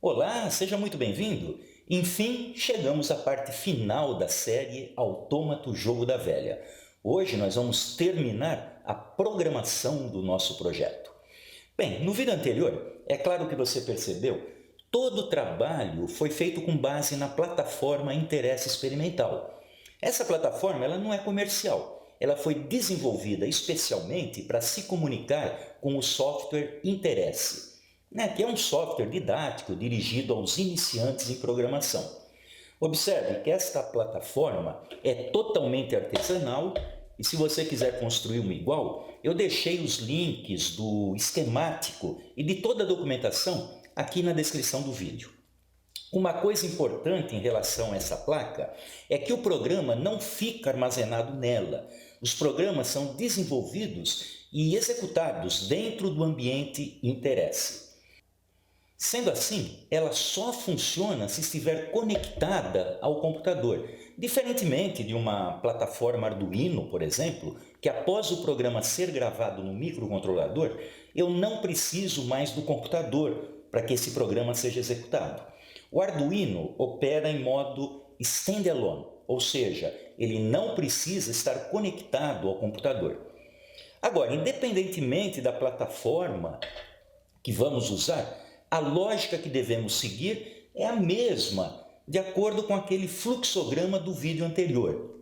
Olá, seja muito bem-vindo! Enfim, chegamos à parte final da série Autômato Jogo da Velha. Hoje nós vamos terminar a programação do nosso projeto. Bem, no vídeo anterior, é claro que você percebeu, todo o trabalho foi feito com base na plataforma Interesse Experimental. Essa plataforma ela não é comercial, ela foi desenvolvida especialmente para se comunicar com o software Interesse, que é um software didático dirigido aos iniciantes em programação. Observe que esta plataforma é totalmente artesanal e se você quiser construir uma igual, eu deixei os links do esquemático e de toda a documentação aqui na descrição do vídeo. Uma coisa importante em relação a essa placa é que o programa não fica armazenado nela. Os programas são desenvolvidos e executados dentro do ambiente Interesse. Sendo assim, ela só funciona se estiver conectada ao computador, diferentemente de uma plataforma Arduino, por exemplo, que após o programa ser gravado no microcontrolador, eu não preciso mais do computador para que esse programa seja executado. O Arduino opera em modo standalone, ou seja, ele não precisa estar conectado ao computador. Agora, independentemente da plataforma que vamos usar, a lógica que devemos seguir é a mesma, de acordo com aquele fluxograma do vídeo anterior.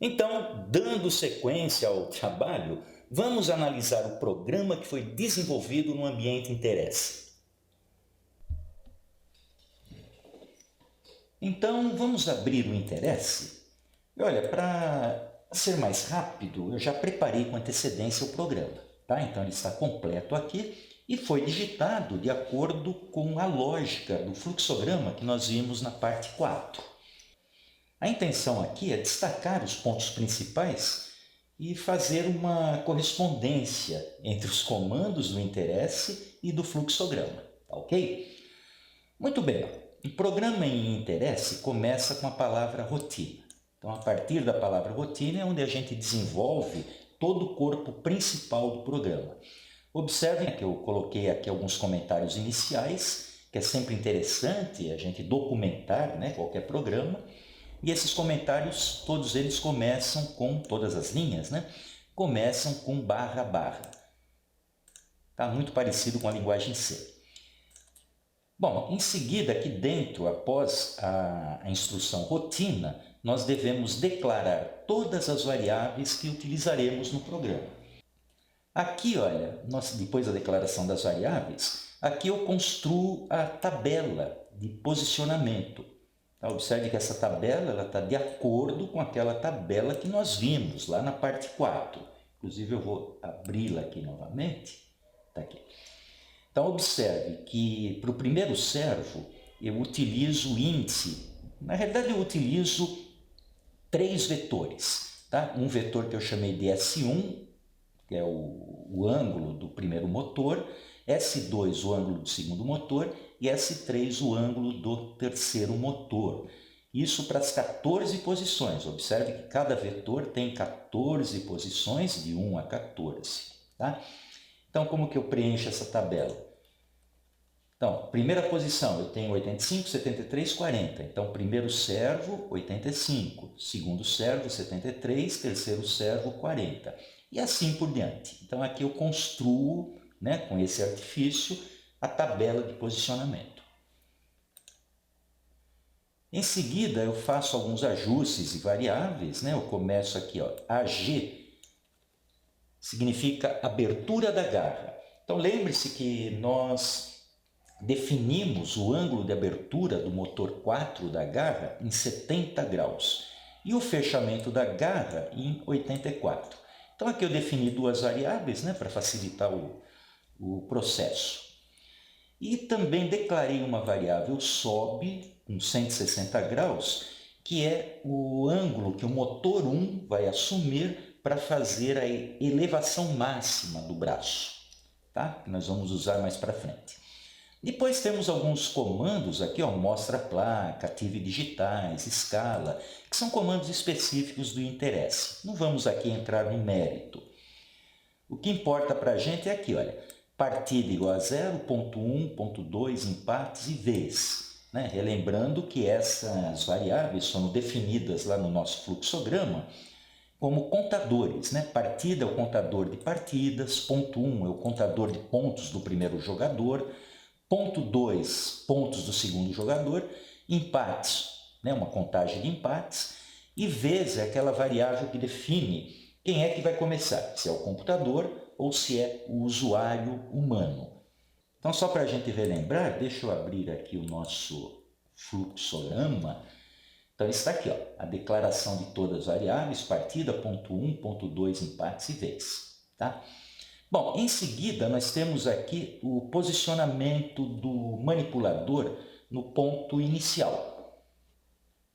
Então, dando sequência ao trabalho, vamos analisar o programa que foi desenvolvido no ambiente Interesse. Então, vamos abrir o Interesse. E olha, para ser mais rápido, eu já preparei com antecedência o programa, tá? Então, ele está completo aqui. E foi digitado de acordo com a lógica do fluxograma que nós vimos na parte 4. A intenção aqui é destacar os pontos principais e fazer uma correspondência entre os comandos do Interesse e do fluxograma, tá ok? Muito bem, o programa em Interesse começa com a palavra rotina. Então, a partir da palavra rotina é onde a gente desenvolve todo o corpo principal do programa. Observem que eu coloquei aqui alguns comentários iniciais, que é sempre interessante a gente documentar qualquer programa. E esses comentários, todos eles começam com, todas as linhas, começam com barra, barra. Tá muito parecido com a linguagem C. Bom, em seguida, aqui dentro, após a instrução rotina, nós devemos declarar todas as variáveis que utilizaremos no programa. Aqui, olha, depois da declaração das variáveis, aqui eu construo a tabela de posicionamento. Tá? Observe que essa tabela está de acordo com aquela tabela que nós vimos lá na parte 4. Inclusive, eu vou abri-la aqui novamente. Tá aqui. Então, observe que para o primeiro servo, eu utilizo o índice. Na realidade, eu utilizo 3 vetores. Tá? Um vetor que eu chamei de S1, que é o ângulo do primeiro motor, S2 o ângulo do segundo motor e S3 o ângulo do terceiro motor. Isso para as 14 posições. Observe que cada vetor tem 14 posições, de 1 a 14. Tá? Então, como que eu preencho essa tabela? Então, primeira posição, eu tenho 85, 73, 40. Então, primeiro servo, 85. Segundo servo, 73. Terceiro servo, 40. E assim por diante. Então, aqui eu construo, com esse artifício, a tabela de posicionamento. Em seguida, eu faço alguns ajustes e variáveis. Eu começo aqui, AG significa abertura da garra. Então, lembre-se que nós definimos o ângulo de abertura do motor 4 da garra em 70 graus e o fechamento da garra em 84. Então, aqui eu defini 2 variáveis para facilitar o processo. E também declarei uma variável sobe com 160 graus, que é o ângulo que o motor 1 vai assumir para fazer a elevação máxima do braço, tá? Que nós vamos usar mais para frente. Depois temos alguns comandos aqui, mostra placa, ative digitais, escala, que são comandos específicos do Interesse. Não vamos aqui entrar no mérito. O que importa para a gente é aqui, olha, partida igual a 0, ponto 1, ponto 2, empates e vez. Né? Relembrando que essas variáveis foram definidas lá no nosso fluxograma como contadores. Né? Partida é o contador de partidas, ponto 1 é o contador de pontos do primeiro jogador, ponto 2, pontos do segundo jogador, empates, né? Uma contagem de empates, e vez é aquela variável que define quem é que vai começar, se é o computador ou se é o usuário humano. Então, só para a gente relembrar, deixa eu abrir aqui o nosso fluxograma. Então, está aqui, ó, a declaração de todas as variáveis, partida, ponto 1, ponto 2, empates e vez. Tá? Bom, em seguida, nós temos aqui o posicionamento do manipulador no ponto inicial.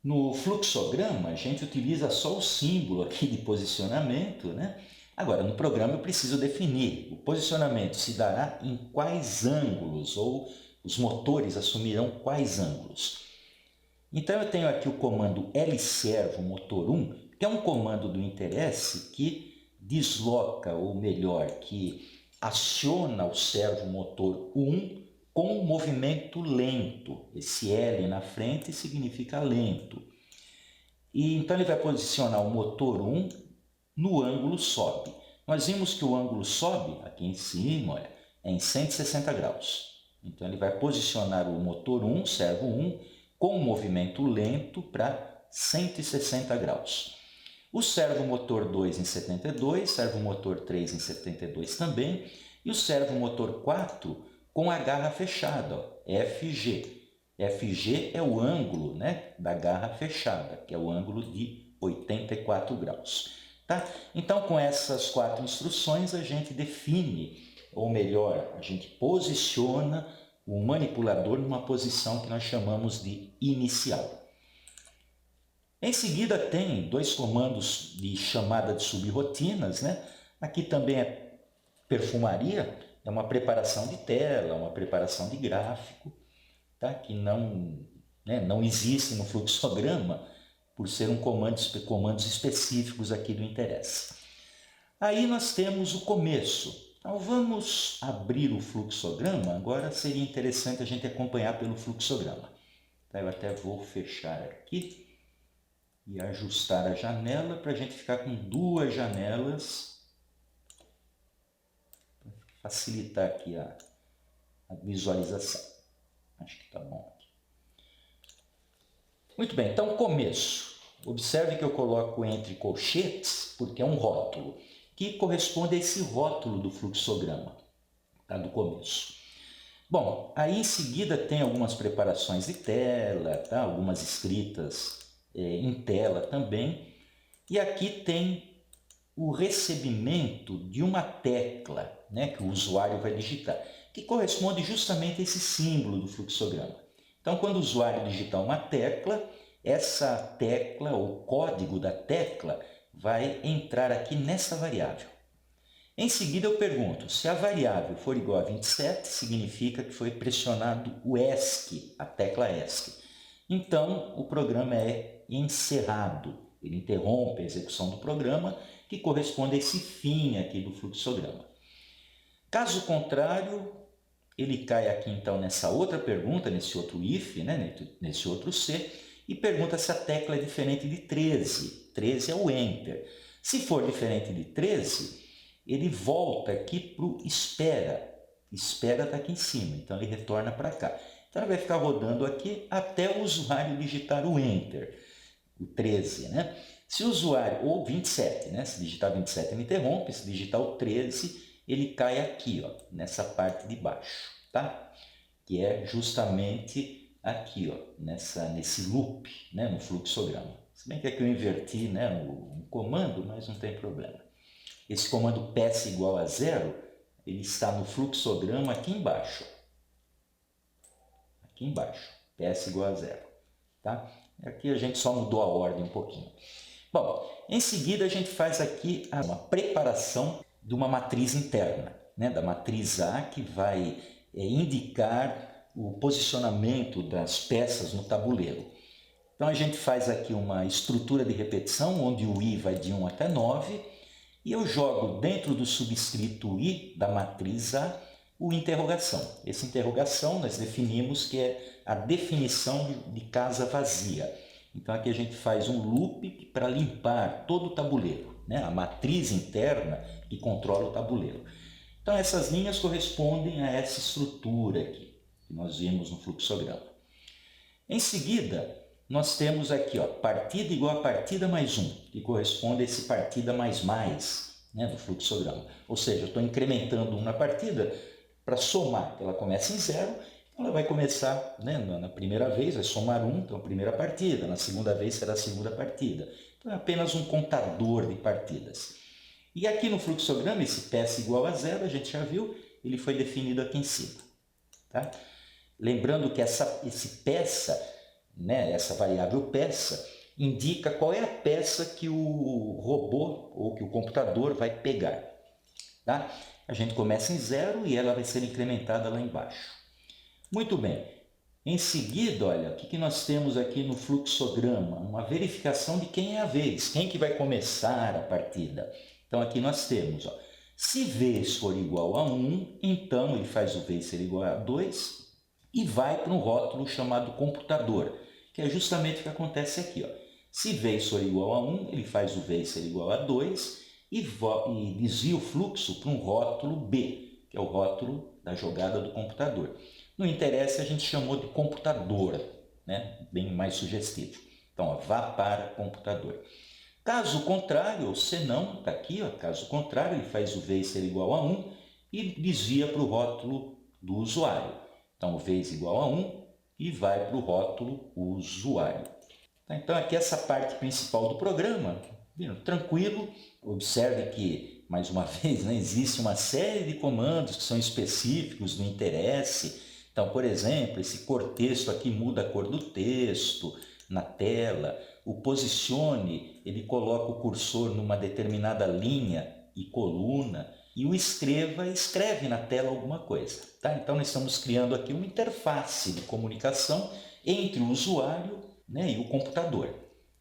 No fluxograma, a gente utiliza só o símbolo aqui de posicionamento, né? Agora, no programa eu preciso definir o posicionamento se dará em quais ângulos, ou os motores assumirão quais ângulos. Então eu tenho aqui o comando lservo motor 1, que é um comando do interesse que desloca, ou melhor, que aciona o servo motor 1 com movimento lento. Esse L na frente significa lento. E então ele vai posicionar o motor 1 no ângulo sobe. Nós vimos que o ângulo sobe, aqui em cima, olha, é em 160 graus. Então ele vai posicionar o motor 1, servo 1, com movimento lento para 160 graus. O servo motor 2 em 72, servo motor 3 em 72 também, e o servo motor 4 com a garra fechada, ó, FG. FG é o ângulo, né, da garra fechada, que é o ângulo de 84 graus. Tá? Então, com essas 4 instruções, a gente define, ou melhor, a gente posiciona o manipulador numa posição que nós chamamos de inicial. Em seguida, tem 2 comandos de chamada de subrrotinas, né? Aqui também é perfumaria, é uma preparação de tela, uma preparação de gráfico, tá? Que não existe no fluxograma, por ser comandos específicos aqui do interesse. Aí nós temos o começo. Então vamos abrir o fluxograma. Agora seria interessante a gente acompanhar pelo fluxograma. Então, eu até vou fechar aqui e ajustar a janela para a gente ficar com 2 janelas, para facilitar aqui a visualização. Acho que está bom aqui. Muito bem, então começo. Observe que eu coloco entre colchetes, porque é um rótulo, que corresponde a esse rótulo do fluxograma, tá? Do começo. Bom, aí em seguida tem algumas preparações de tela, tá? Algumas escritas em tela também. E aqui tem o recebimento de uma tecla, né, que o usuário vai digitar, que corresponde justamente a esse símbolo do fluxograma. Então, quando o usuário digitar uma tecla, essa tecla, o código da tecla, vai entrar aqui nessa variável. Em seguida eu pergunto, se a variável for igual a 27, significa que foi pressionado o ESC, a tecla ESC. Então, o programa é encerrado, ele interrompe a execução do programa, que corresponde a esse fim aqui do fluxograma. Caso contrário, ele cai aqui então nessa outra pergunta, nesse outro if, né, nesse outro C, e pergunta se a tecla é diferente de 13. 13 é o Enter. Se for diferente de 13, ele volta aqui para o espera. Espera está aqui em cima, então ele retorna para cá. Então ele vai ficar rodando aqui até o usuário digitar o Enter, o 13, né? Se o usuário, ou 27, né? Se digitar 27 ele interrompe, se digitar o 13 ele cai aqui, ó, nessa parte de baixo, tá? Que é justamente aqui, ó, nesse loop, né? No fluxograma. Se bem que aqui eu inverti, né, o comando, mas não tem problema. Esse comando PS igual a 0, ele está no fluxograma aqui embaixo. Aqui embaixo, PS igual a 0. Tá? Aqui a gente só mudou a ordem um pouquinho. Bom, em seguida a gente faz aqui uma preparação de uma matriz interna, né? Da matriz A, que vai indicar o posicionamento das peças no tabuleiro. Então a gente faz aqui uma estrutura de repetição, onde o I vai de 1 até 9, e eu jogo dentro do subscrito I da matriz A o interrogação. Esse interrogação nós definimos que é a definição de casa vazia. Então aqui a gente faz um loop para limpar todo o tabuleiro, né? A matriz interna que controla o tabuleiro. Então essas linhas correspondem a essa estrutura aqui, que nós vimos no fluxograma. Em seguida, nós temos aqui, ó, partida igual a partida mais 1, que corresponde a esse partida mais, né, do fluxograma. Ou seja, eu estou incrementando 1 na partida para somar, ela começa em 0, ela vai começar, né, na primeira vez, vai somar 1, então a primeira partida, na segunda vez será a segunda partida. Então é apenas um contador de partidas. E aqui no fluxograma, esse peça igual a 0, a gente já viu, ele foi definido aqui em cima. Tá? Lembrando que esse peça, né, essa variável peça, indica qual é a peça que o robô ou que o computador vai pegar. Tá? A gente começa em 0 e ela vai ser incrementada lá embaixo. Muito bem. Em seguida, olha, o que nós temos aqui no fluxograma? Uma verificação de quem é a vez, quem que vai começar a partida. Então aqui nós temos, ó, se vez for igual a 1, então ele faz o vez ser igual a 2 e vai para um rótulo chamado computador, que é justamente o que acontece aqui. Ó. Se vez for igual a 1, ele faz o vez ser igual a 2 e desvia o fluxo para um rótulo B, que é o rótulo da jogada do computador. Não interessa, a gente chamou de computador, né? Bem mais sugestivo. Então, ó, vá para computador. Caso contrário, ou senão, está aqui, ó, caso contrário, ele faz o vez ser igual a 1 e desvia para o rótulo do usuário. Então, o vez igual a 1 e vai para o rótulo usuário. Então, aqui essa parte principal do programa, tranquilo. Observe que, mais uma vez, né, existe uma série de comandos que são específicos do interesse. Então, por exemplo, esse cor texto aqui muda a cor do texto na tela. O posicione, ele coloca o cursor numa determinada linha e coluna. E o escreva, escreve na tela alguma coisa. Tá? Então, nós estamos criando aqui uma interface de comunicação entre o usuário, né, e o computador.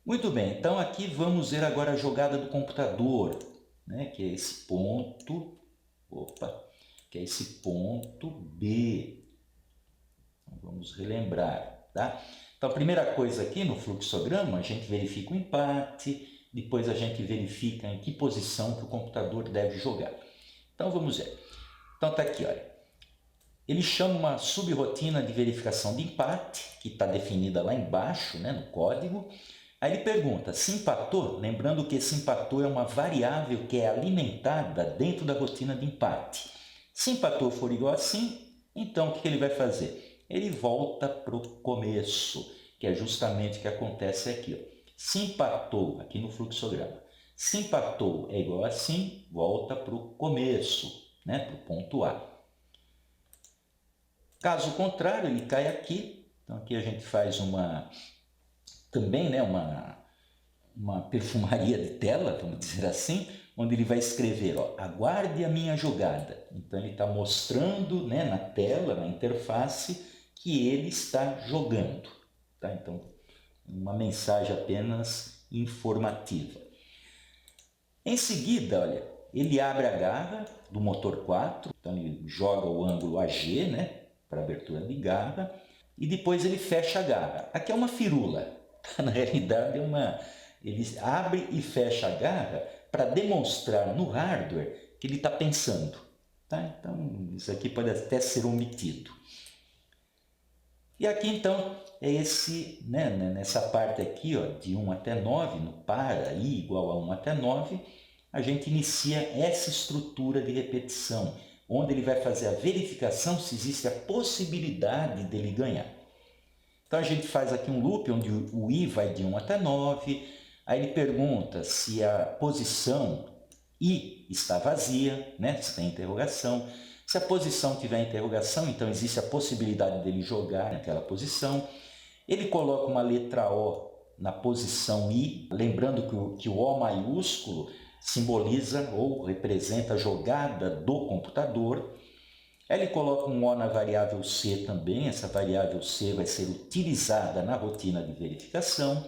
Muito bem, então aqui vamos ver agora a jogada do computador, né, que é esse ponto, que é esse ponto B. Então, vamos relembrar, tá? Então, a primeira coisa aqui no fluxograma, a gente verifica o empate, depois a gente verifica em que posição que o computador deve jogar. Então, vamos ver. Então, está aqui, olha. Ele chama uma subrotina de verificação de empate, que está definida lá embaixo, né, no código. Aí ele pergunta, se empatou? Lembrando que esse empatou é uma variável que é alimentada dentro da rotina de empate. Se empatou for igual a sim, então o que ele vai fazer? Ele volta para o começo, que é justamente o que acontece aqui. Ó. Se empatou, aqui no fluxograma, se empatou é igual a sim, volta para o começo, né, para o ponto A. Caso contrário, ele cai aqui. Então aqui a gente faz também, né, uma perfumaria de tela, vamos dizer assim, onde ele vai escrever, ó, aguarde a minha jogada. Então ele está mostrando, né, na tela, na interface, que ele está jogando. Tá? Então, uma mensagem apenas informativa. Em seguida, olha, ele abre a garra do motor 4, então ele joga o ângulo AG, né, para abertura de garra, e depois ele fecha a garra. Aqui é uma firula, na realidade ele abre e fecha a garra para demonstrar no hardware que ele está pensando. Tá? Então, isso aqui pode até ser omitido. E aqui, então, é nessa parte aqui, ó, de 1 até 9, no para i igual a 1 até 9, a gente inicia essa estrutura de repetição, onde ele vai fazer a verificação se existe a possibilidade dele ganhar. Então a gente faz aqui um loop onde o i vai de 1 até 9, aí ele pergunta se a posição i está vazia, né? Se tem interrogação. Se a posição tiver interrogação, então existe a possibilidade dele jogar naquela posição. Ele coloca uma letra O na posição i, lembrando que o O maiúsculo simboliza ou representa a jogada do computador. Ele coloca um O na variável C também, essa variável C vai ser utilizada na rotina de verificação.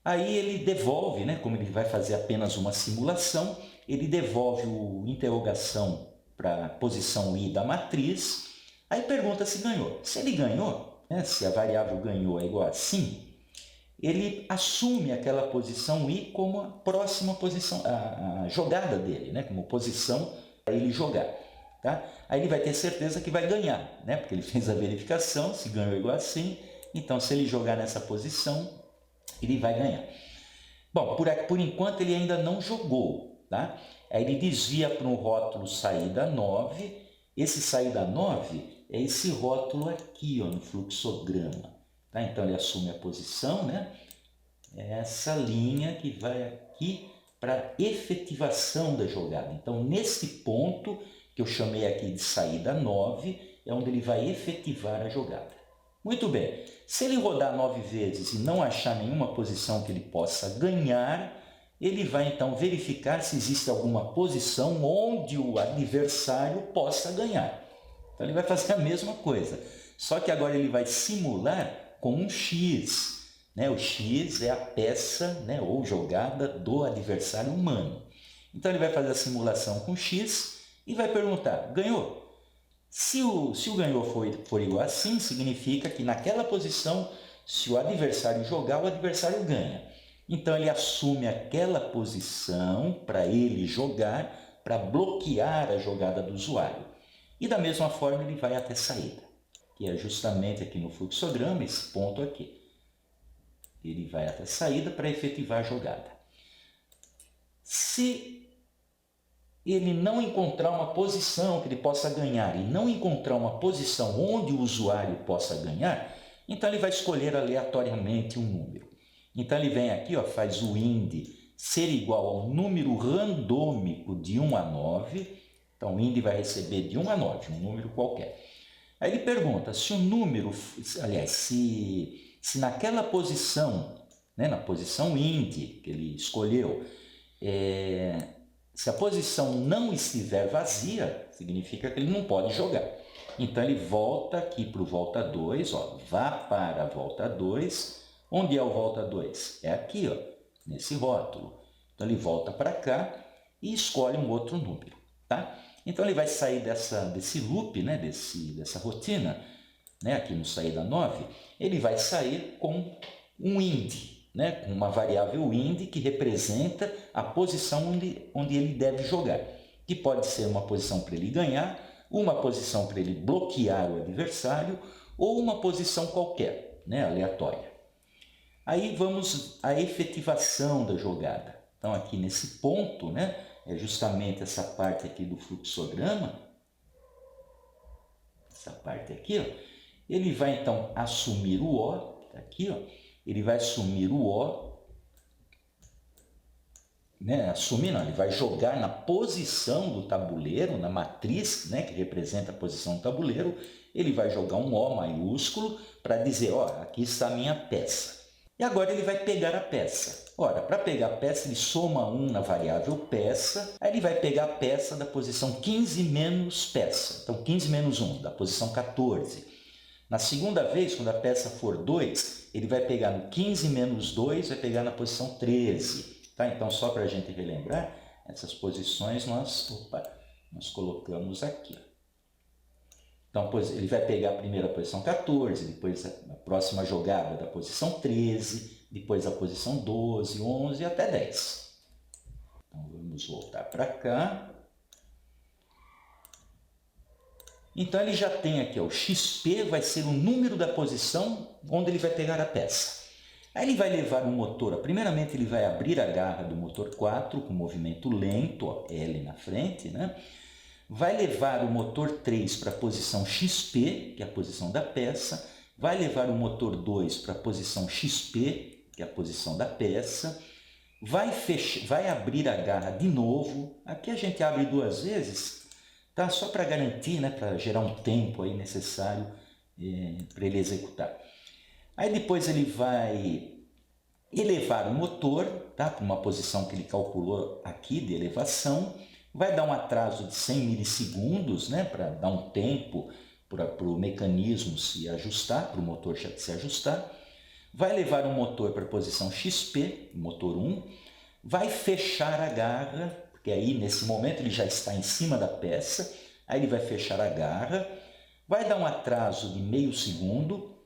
Aí ele devolve, né, como ele vai fazer apenas uma simulação, ele devolve o interrogação para a posição I da matriz, aí pergunta se ganhou. Se ele ganhou, né, se a variável ganhou é igual a sim, ele assume aquela posição I como a próxima posição, a jogada dele, né, como posição para ele jogar. Tá? Aí ele vai ter certeza que vai ganhar, né, porque ele fez a verificação, se ganhou é igual a sim, então se ele jogar nessa posição, ele vai ganhar. Bom, por enquanto ele ainda não jogou, tá? Aí ele desvia para um rótulo saída 9. Esse saída 9 é esse rótulo aqui, ó, no fluxograma. Tá? Então ele assume a posição, né? É essa linha que vai aqui para efetivação da jogada. Então nesse ponto, que eu chamei aqui de saída 9, é onde ele vai efetivar a jogada. Muito bem, se ele rodar 9 vezes e não achar nenhuma posição que ele possa ganhar, ele vai então verificar se existe alguma posição onde o adversário possa ganhar. Então ele vai fazer a mesma coisa, só que agora ele vai simular com um X. Né? O X é a peça, né, ou jogada do adversário humano. Então ele vai fazer a simulação com X e vai perguntar, ganhou? Se o ganhou for igual a sim, significa que naquela posição, se o adversário jogar, o adversário ganha. Então ele assume aquela posição para ele jogar, para bloquear a jogada do usuário. E da mesma forma ele vai até saída, que é justamente aqui no fluxograma, esse ponto aqui. Ele vai até saída para efetivar a jogada. Se ele não encontrar uma posição que ele possa ganhar e não encontrar uma posição onde o usuário possa ganhar, então ele vai escolher aleatoriamente um número. Então ele vem aqui, ó, faz o IND ser igual ao número randômico de 1 a 9. Então o IND vai receber de 1 a 9, um número qualquer. Aí ele pergunta se o número, aliás, se naquela posição, né, na posição IND que ele escolheu, se a posição não estiver vazia, significa que ele não pode jogar. Então ele volta aqui para o volta 2, ó, vá para a volta 2. Onde é o volta 2? É aqui, ó, nesse rótulo. Então ele volta para cá e escolhe um outro número. Tá? Então ele vai sair desse loop, né, dessa rotina, né, aqui no saída 9, ele vai sair com um IND. Né, com uma variável IND que representa a posição onde ele deve jogar, que pode ser uma posição para ele ganhar, uma posição para ele bloquear o adversário ou uma posição qualquer, né, aleatória. Aí vamos à efetivação da jogada. Então aqui nesse ponto, né, é justamente essa parte aqui do fluxograma, essa parte aqui, ó, ele vai então assumir o O, tá aqui, ó, ele vai assumir o O, né? Assumir não, ele vai jogar na posição do tabuleiro, na matriz, né, que representa a posição do tabuleiro, ele vai jogar um O maiúsculo para dizer, ó, aqui está a minha peça. E agora ele vai pegar a peça. Ora, para pegar a peça, ele soma 1 na variável peça, aí ele vai pegar a peça da posição 15 menos peça, então 15 menos 1, da posição 14. Na segunda vez, quando a peça for 2, ele vai pegar no 15 menos 2, vai pegar na posição 13. Tá? Então, só para a gente relembrar, essas posições nós colocamos aqui. Então, ele vai pegar a primeira posição 14, depois a próxima jogada da posição 13, depois a posição 12, 11 até 10. Então, vamos voltar para cá. Então ele já tem aqui, ó, o XP vai ser o número da posição onde ele vai pegar a peça. Aí ele vai levar o motor, primeiramente ele vai abrir a garra do motor 4 com movimento lento, ó, L na frente, né? Vai levar o motor 3 para a posição XP, que é a posição da peça, vai levar o motor 2 para a posição XP, que é a posição da peça, vai abrir a garra de novo, aqui a gente abre 2 vezes, tá? Só para garantir, né? Para gerar um tempo aí necessário para ele executar. Aí depois ele vai elevar o motor, tá? Para uma posição que ele calculou aqui de elevação, vai dar um atraso de 100 milissegundos, né? Para dar um tempo para o mecanismo se ajustar, para o motor se ajustar. Vai levar o motor para a posição XP, motor 1, vai fechar a garra, porque aí nesse momento ele já está em cima da peça, Aí ele vai fechar a garra, vai dar um atraso de meio segundo,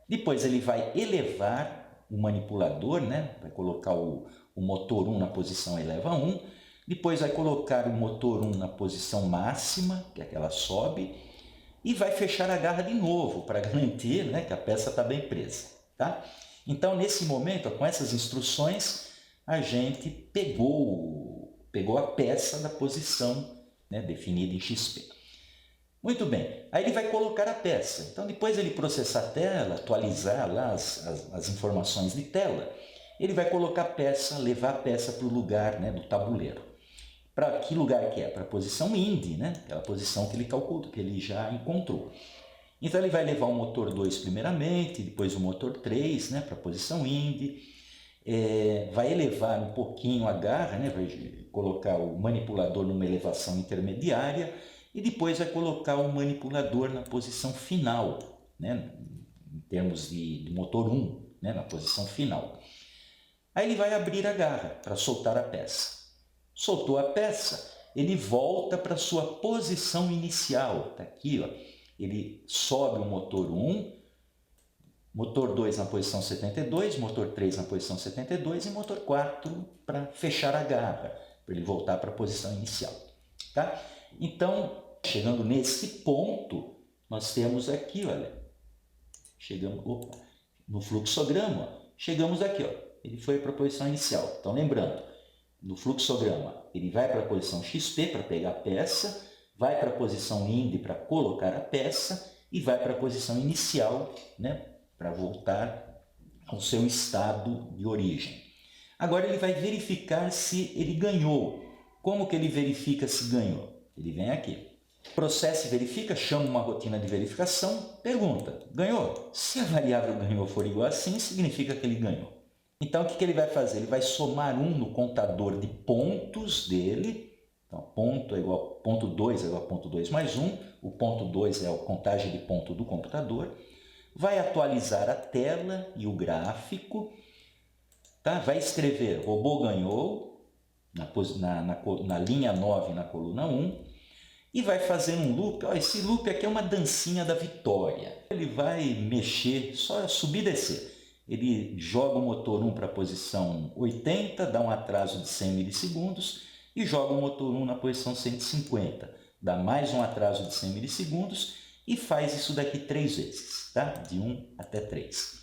depois ele vai elevar o manipulador, né? Vai colocar o motor 1 na posição eleva 1, depois vai colocar o motor 1 na posição máxima, que é aquela sobe, e vai fechar a garra de novo, para garantir, né, que a peça está bem presa. Tá? Então, nesse momento, com essas instruções, a gente pegou a peça da posição, né, definida em XP. Muito bem, aí ele vai colocar a peça. Então, depois ele processar a tela, atualizar lá as informações de tela, ele vai colocar a peça, levar a peça para o lugar, né, do tabuleiro. Para que lugar que é? Para a posição IND, né? Aquela posição que ele calculou, que ele já encontrou. Então ele vai levar o motor 2 primeiramente, depois o motor 3, né, para a posição IND, vai elevar um pouquinho a garra, né, vai colocar o manipulador numa elevação intermediária e depois vai colocar o manipulador na posição final, né, em termos de motor 1, né, na posição final. Aí ele vai abrir a garra para soltar a peça. Soltou a peça, ele volta para sua posição inicial. Está aqui, ó. Ele sobe o motor 1, motor 2 na posição 72, motor 3 na posição 72 e motor 4 para fechar a garra, para ele voltar para a posição inicial. Tá? Então, chegando nesse ponto, nós temos aqui, olha, no fluxograma, chegamos aqui, ó, ele foi para a posição inicial. Então, lembrando, no fluxograma, ele vai para a posição XP para pegar a peça, vai para a posição IND para colocar a peça e vai para a posição inicial, né, para voltar ao seu estado de origem. Agora ele vai verificar se ele ganhou. Como que ele verifica se ganhou? Ele vem aqui. Processa e verifica, chama uma rotina de verificação, pergunta, ganhou? Se a variável ganhou for igual a sim, significa que ele ganhou. Então, o que ele vai fazer? Ele vai somar 1 no contador de pontos dele. Então, ponto 2 é igual a ponto 2 mais 1. O ponto 2 é a contagem de ponto do computador. Vai atualizar a tela e o gráfico. Tá? Vai escrever robô ganhou na linha 9, na coluna 1. E vai fazer um loop. Ó, esse loop aqui é uma dancinha da vitória. Ele vai mexer, só subir e descer. Ele joga o motor 1 para a posição 80, dá um atraso de 100 milissegundos e joga o motor 1 na posição 150, dá mais um atraso de 100 milissegundos e faz isso daqui 3 vezes, tá? De 1 até 3.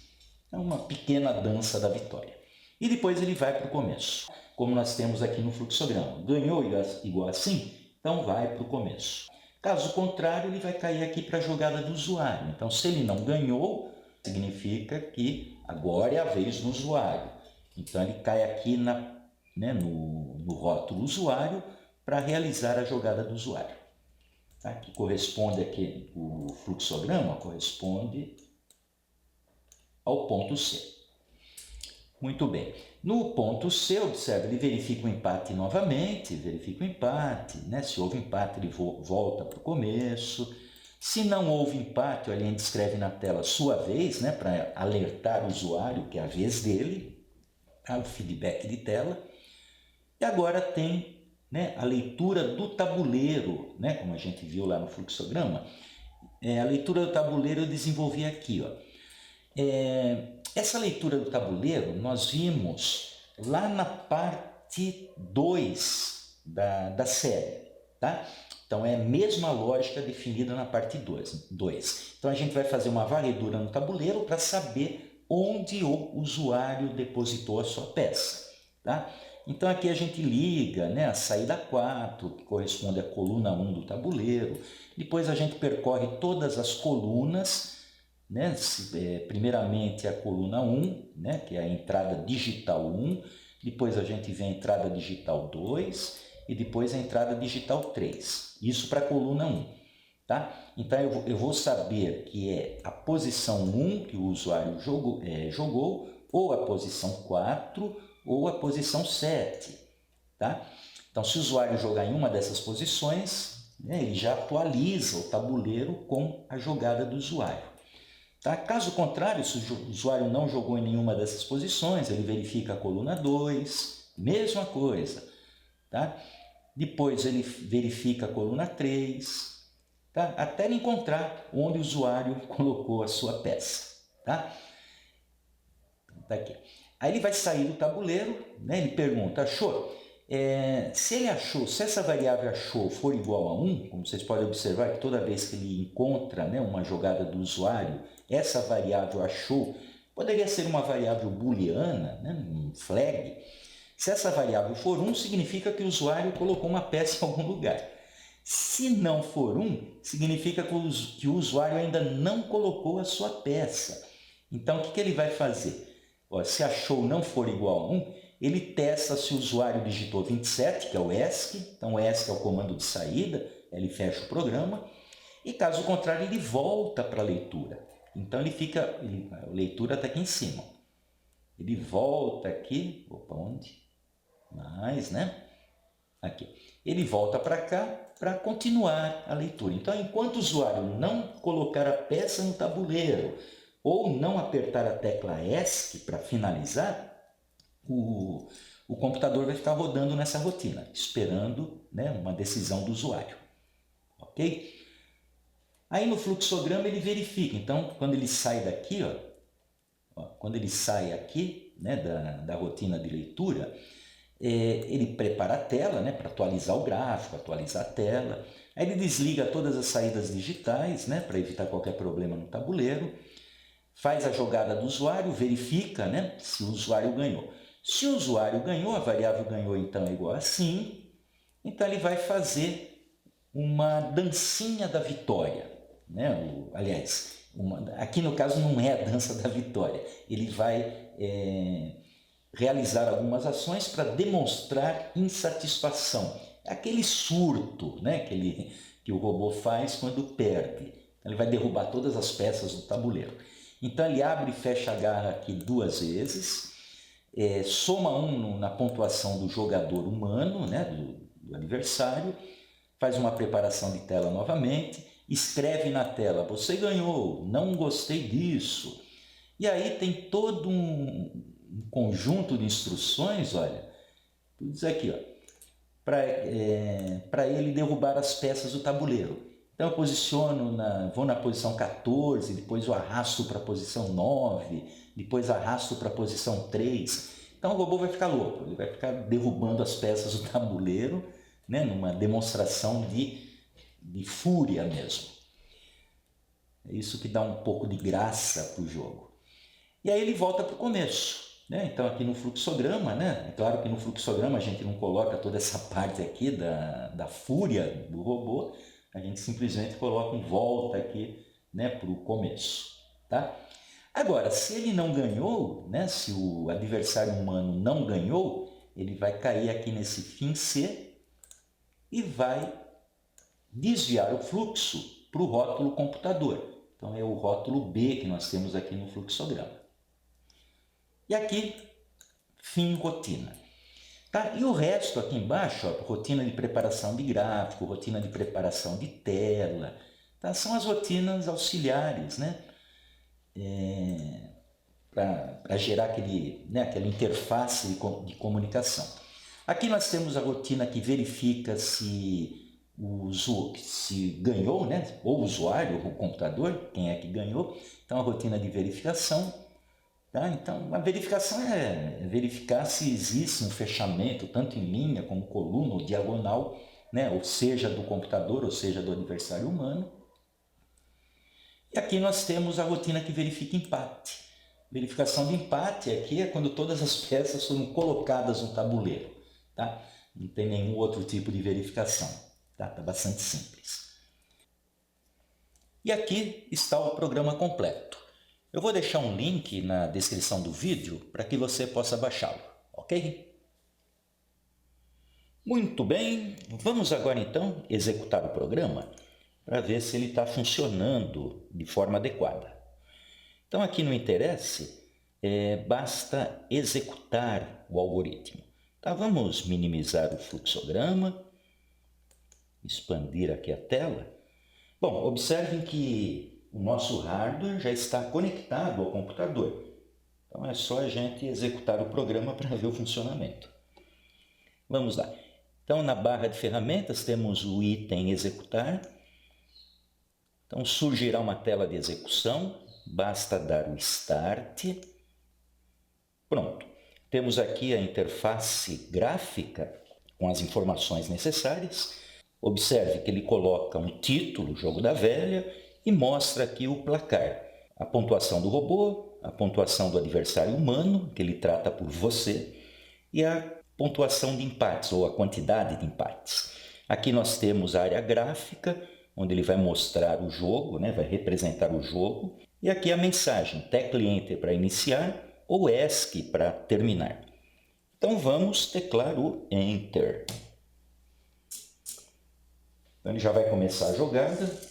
É uma pequena dança da vitória. E depois ele vai para o começo, como nós temos aqui no fluxograma. Ganhou igual assim? Então vai para o começo. Caso contrário, ele vai cair aqui para a jogada do usuário. Então, se ele não ganhou, significa que agora é a vez do usuário. Então ele cai aqui no rótulo usuário para realizar a jogada do usuário. Tá? Que corresponde aqui, o fluxograma corresponde ao ponto C. Muito bem. No ponto C, observe, ele verifica o empate novamente, verifica o empate, né? Se houve empate, ele volta para o começo. Se não houve empate, a gente escreve na tela sua vez, né, para alertar o usuário que é a vez dele, tá? O feedback de tela. E agora tem, né, a leitura do tabuleiro, né, como a gente viu lá no fluxograma. A leitura do tabuleiro eu desenvolvi aqui. Ó. Essa leitura do tabuleiro nós vimos lá na parte 2 da série. Tá? Então, é a mesma lógica definida na parte 2. Então, a gente vai fazer uma varredura no tabuleiro para saber onde o usuário depositou a sua peça. Tá? Então, aqui a gente liga, né, a saída 4, que corresponde à coluna 1 do tabuleiro. Depois, a gente percorre todas as colunas, né, primeiramente a coluna 1, né, que é a entrada digital 1. Depois, a gente vê a entrada digital 2. E depois a entrada digital 3. Isso para a coluna 1. Tá? Então eu vou saber que é a posição 1 que o usuário jogou, ou a posição 4, ou a posição 7. Tá? Então, se o usuário jogar em uma dessas posições, né, ele já atualiza o tabuleiro com a jogada do usuário. Tá? Caso contrário, se o usuário não jogou em nenhuma dessas posições, ele verifica a coluna 2, mesma coisa. Tá? Depois ele verifica a coluna 3, tá? Até ele encontrar onde o usuário colocou a sua peça. Tá? Tá aqui. Aí ele vai sair do tabuleiro, né? Ele pergunta, achou? Se ele achou, se essa variável achou for igual a 1, como vocês podem observar que toda vez que ele encontra, né, uma jogada do usuário, essa variável achou, poderia ser uma variável booleana, né, um flag. Se essa variável for 1, significa que o usuário colocou uma peça em algum lugar. Se não for 1, significa que o usuário ainda não colocou a sua peça. Então, o que ele vai fazer? Ó, se achou não for igual a 1, ele testa se o usuário digitou 27, que é o ESC. Então, o ESC é o comando de saída, ele fecha o programa. E caso contrário, ele volta para a leitura. Então, a leitura está aqui em cima. Ele volta aqui, opa, onde? Mais, né? Aqui. Ele volta para cá para continuar a leitura. Então, enquanto o usuário não colocar a peça no tabuleiro ou não apertar a tecla ESC para finalizar, o computador vai ficar rodando nessa rotina, esperando, né, uma decisão do usuário. Ok? Aí no fluxograma ele verifica. Então, quando ele sai daqui, quando ele sai aqui, né, da rotina de leitura, ele prepara a tela, né, para atualizar o gráfico, atualizar a tela. Aí ele desliga todas as saídas digitais, né, para evitar qualquer problema no tabuleiro. Faz a jogada do usuário, verifica, né, se o usuário ganhou. Se o usuário ganhou, a variável ganhou então é igual a sim. Então ele vai fazer uma dancinha da vitória. Né? Aqui no caso não é a dança da vitória. Ele vai realizar algumas ações para demonstrar insatisfação. Aquele surto, né, que o robô faz quando perde. Ele vai derrubar todas as peças do tabuleiro. Então ele abre e fecha a garra aqui 2 vezes, soma 1 na pontuação do jogador humano, né, do adversário, faz uma preparação de tela novamente, escreve na tela, você ganhou, não gostei disso. E aí tem todo um conjunto de instruções, olha, tudo isso aqui, para ele derrubar as peças do tabuleiro. Então eu vou na posição 14, depois eu arrasto para a posição 9, depois arrasto para a posição 3. Então o robô vai ficar louco, ele vai ficar derrubando as peças do tabuleiro, né, numa demonstração de fúria mesmo. É isso que dá um pouco de graça para o jogo. E aí ele volta para o começo. Né? Então aqui no fluxograma, né? É claro que no fluxograma a gente não coloca toda essa parte aqui da fúria do robô, a gente simplesmente coloca um volta aqui, né, para o começo. Tá? Agora, se ele não ganhou, né, se o adversário humano não ganhou, ele vai cair aqui nesse fim C e vai desviar o fluxo para o rótulo computador. Então é o rótulo B que nós temos aqui no fluxograma. E aqui, fim rotina. Tá? E o resto aqui embaixo, rotina de preparação de gráfico, rotina de preparação de tela, tá? São as rotinas auxiliares, né? Para gerar aquela interface de comunicação. Aqui nós temos a rotina que verifica se ganhou, né? Ou o usuário, ou o computador, quem é que ganhou. Então a rotina de verificação. Tá? Então, a verificação é verificar se existe um fechamento, tanto em linha como coluna ou diagonal, né? Ou seja do computador, ou seja do adversário humano. E aqui nós temos a rotina que verifica empate. Verificação de empate aqui é quando todas as peças foram colocadas no tabuleiro. Tá? Não tem nenhum outro tipo de verificação. Tá bastante simples. E aqui está o programa completo. Eu vou deixar um link na descrição do vídeo para que você possa baixá-lo, ok? Muito bem, vamos agora então executar o programa para ver se ele está funcionando de forma adequada. Então aqui no interesse, basta executar o algoritmo. Tá, vamos minimizar o fluxograma, expandir aqui a tela. Bom, observem que o nosso hardware já está conectado ao computador. Então é só a gente executar o programa para ver o funcionamento. Vamos lá. Então na barra de ferramentas temos o item executar. Então surgirá uma tela de execução, basta dar o Start. Pronto. Temos aqui a interface gráfica com as informações necessárias. Observe que ele coloca um título, Jogo da Velha, e mostra aqui o placar. A pontuação do robô, a pontuação do adversário humano, que ele trata por você, e a pontuação de empates, ou a quantidade de empates. Aqui nós temos a área gráfica, onde ele vai mostrar o jogo, né? Vai representar o jogo. E aqui a mensagem, tecle Enter para iniciar ou ESC para terminar. Então vamos teclar o Enter. Então ele já vai começar a jogada.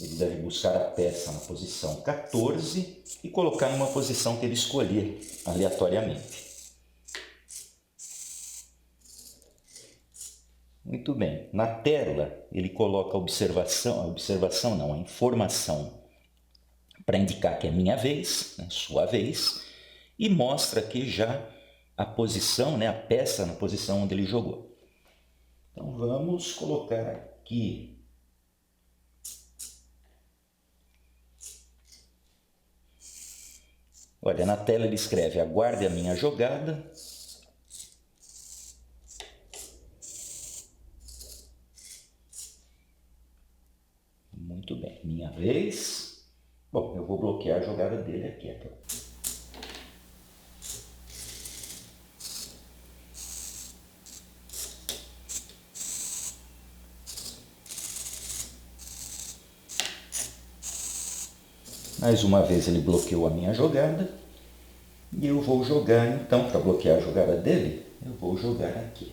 Ele deve buscar a peça na posição 14 e colocar numa posição que ele escolher aleatoriamente. Muito bem. Na tela ele coloca a informação para indicar que é minha vez, né, sua vez, e mostra aqui já a posição, né, a peça na posição onde ele jogou. Então vamos colocar aqui olha, na tela ele escreve, aguarde a minha jogada. Muito bem, minha vez. Bom, eu vou bloquear a jogada dele aqui. Mais uma vez ele bloqueou a minha jogada. E eu vou jogar, então, para bloquear a jogada dele, eu vou jogar aqui.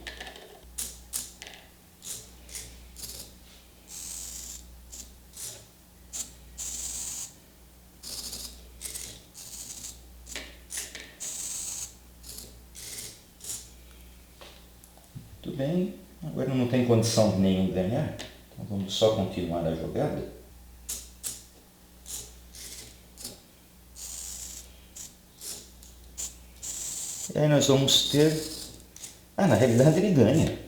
Muito bem, agora não tem condição de nenhum ganhar, então vamos só continuar a jogada. E aí nós vamos ter... Ah, na realidade ele ganha.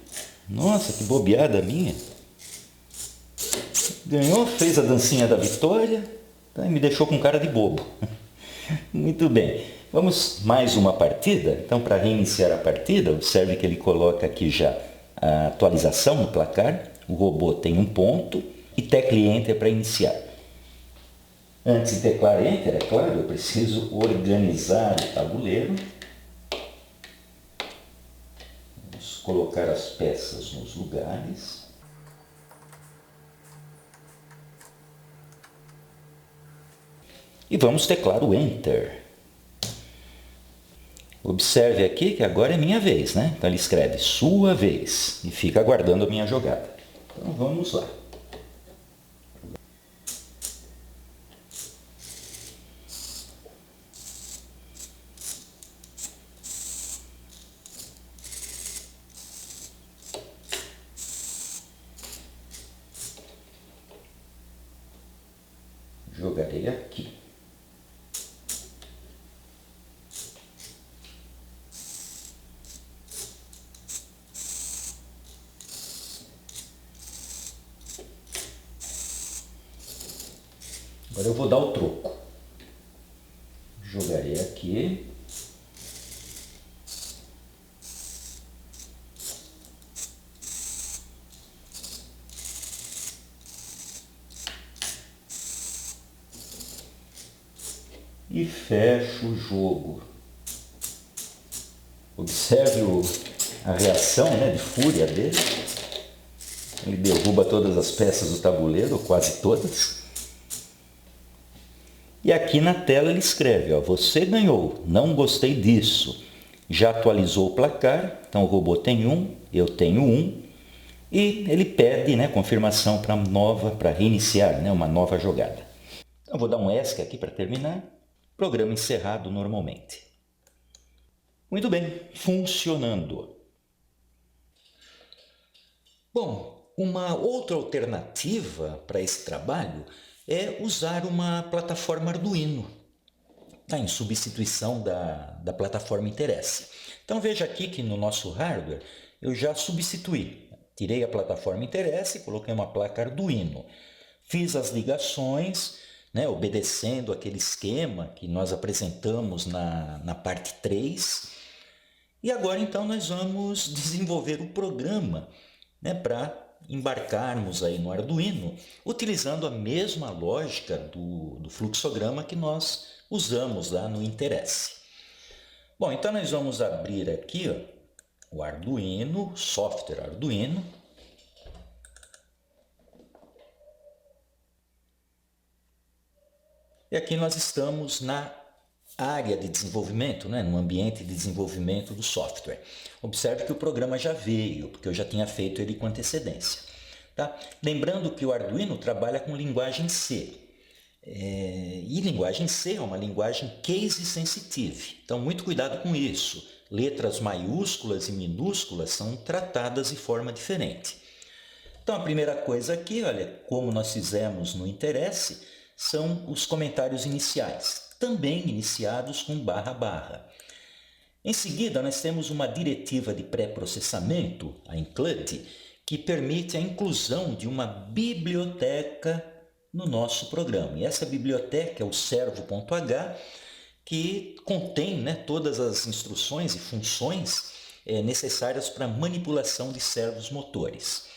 Nossa, que bobeada minha. Ganhou, fez a dancinha da vitória, tá? E me deixou com cara de bobo. Muito bem, vamos mais uma partida. Então, para reiniciar a partida, observe que ele coloca aqui já a atualização no placar. O robô tem 1 ponto e tecle Enter para iniciar. Antes de teclar Enter, é claro, eu preciso organizar o tabuleiro. Vamos colocar as peças nos lugares. E vamos teclar o Enter. Observe aqui que agora é minha vez, né? Então ele escreve sua vez e fica aguardando a minha jogada. Então vamos lá. Jogarei aqui. Agora eu vou dar o troco. Jogarei aqui. E fecho o jogo. Observe a reação, né, de fúria dele. Ele derruba todas as peças do tabuleiro, quase todas. E aqui na tela ele escreve, ó, você ganhou, não gostei disso. Já atualizou o placar, então o robô tem 1, eu tenho 1. E ele pede, né, confirmação para reiniciar, né, uma nova jogada. Então, eu vou dar um ESC aqui para terminar. Programa encerrado normalmente. Muito bem, funcionando. Bom, uma outra alternativa para esse trabalho é usar uma plataforma Arduino, tá? Em substituição da plataforma Interesse. Então veja aqui que no nosso hardware eu já substituí. Tirei a plataforma Interesse e coloquei uma placa Arduino. fiz as ligações, né, obedecendo aquele esquema que nós apresentamos na parte 3. E agora então nós vamos desenvolver o programa, né, para embarcarmos aí no Arduino, utilizando a mesma lógica do fluxograma que nós usamos lá no Interesse. Bom, então nós vamos abrir aqui, ó, o Arduino, software Arduino. E aqui nós estamos na área de desenvolvimento, né, no ambiente de desenvolvimento do software. Observe que o programa já veio, porque eu já tinha feito ele com antecedência. Tá? Lembrando que o Arduino trabalha com linguagem C. E linguagem C é uma linguagem case sensitive. Então, muito cuidado com isso. Letras maiúsculas e minúsculas são tratadas de forma diferente. Então, a primeira coisa aqui, olha, como nós fizemos no Interesse, são os comentários iniciais, também iniciados com //. Em seguida, nós temos uma diretiva de pré-processamento, a include, que permite a inclusão de uma biblioteca no nosso programa. E essa biblioteca é o servo.h, que contém, né, todas as instruções e funções necessárias para manipulação de servos motores.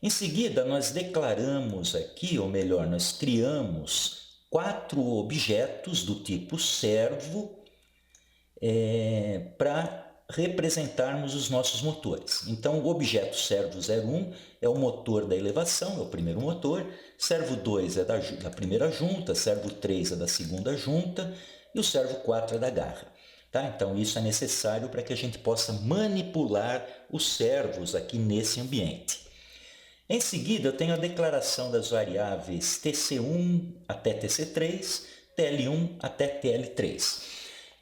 Em seguida, nós declaramos aqui, ou melhor, nós criamos 4 objetos do tipo servo para representarmos os nossos motores. Então, o objeto servo 01 é o motor da elevação, é o primeiro motor, servo 2 é da primeira junta, servo 3 é da segunda junta e o servo 4 é da garra. Tá? Então, isso é necessário para que a gente possa manipular os servos aqui nesse ambiente. Em seguida, eu tenho a declaração das variáveis TC1 até TC3, TL1 até TL3.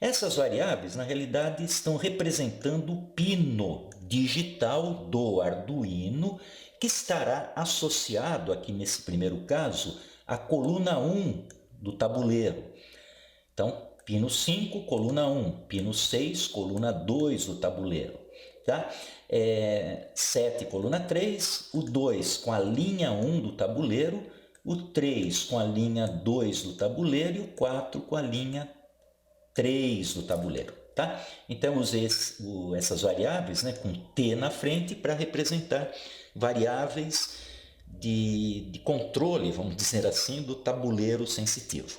Essas variáveis, na realidade, estão representando o pino digital do Arduino, que estará associado, aqui nesse primeiro caso, à coluna 1 do tabuleiro. Então, pino 5, coluna 1, pino 6, coluna 2 do tabuleiro. Tá? 7, coluna 3, o 2 com a linha 1 do tabuleiro, o 3 com a linha 2 do tabuleiro e o 4 com a linha 3 do tabuleiro. Tá? Então, eu usei essas variáveis, né, com T na frente para representar variáveis de controle, vamos dizer assim, do tabuleiro sensitivo.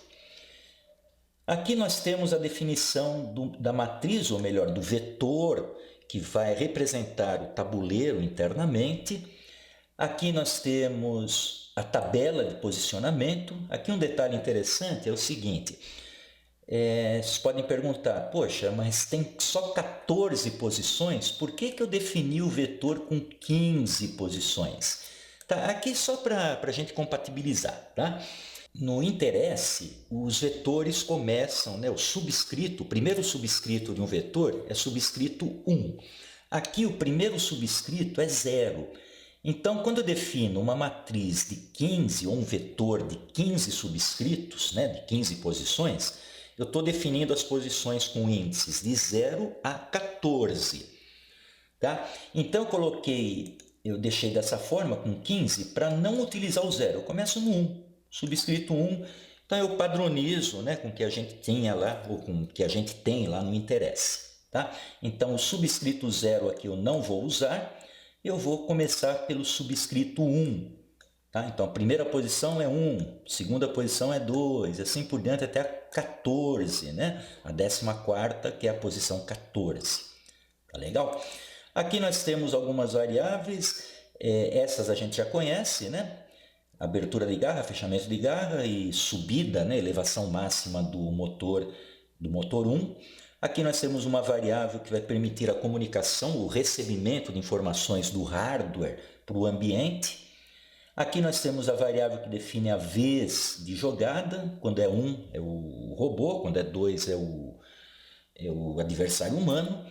Aqui nós temos a definição da matriz, ou melhor, do vetor que vai representar o tabuleiro internamente. Aqui nós temos a tabela de posicionamento. Aqui um detalhe interessante é o seguinte, vocês podem perguntar, poxa, mas tem só 14 posições, por que eu defini o vetor com 15 posições? Tá, aqui só para a gente compatibilizar, tá? No Interesse, os vetores começam, né, o primeiro subscrito de um vetor é subscrito 1. Aqui o primeiro subscrito é 0. Então, quando eu defino uma matriz de 15 ou um vetor de 15 subscritos, né, de 15 posições, eu estou definindo as posições com índices de 0 a 14. Tá? Então, eu deixei dessa forma, com 15, para não utilizar o 0. Eu começo no 1. Subscrito 1, então eu padronizo, né, com o que a gente tinha lá, ou com o que a gente tem lá no Interesse. Tá? Então, o subscrito 0 aqui eu não vou usar, eu vou começar pelo subscrito 1. Tá? Então, a primeira posição é 1, a segunda posição é 2, assim por diante até a 14, né? A 14ª, que é a posição 14. Tá legal? Aqui nós temos algumas variáveis, essas a gente já conhece, né? Abertura de garra, fechamento de garra e subida, né, elevação máxima do motor 1. Aqui nós temos uma variável que vai permitir a comunicação, o recebimento de informações do hardware para o ambiente. Aqui nós temos a variável que define a vez de jogada, quando é 1 é o robô, quando é 2 é o adversário humano.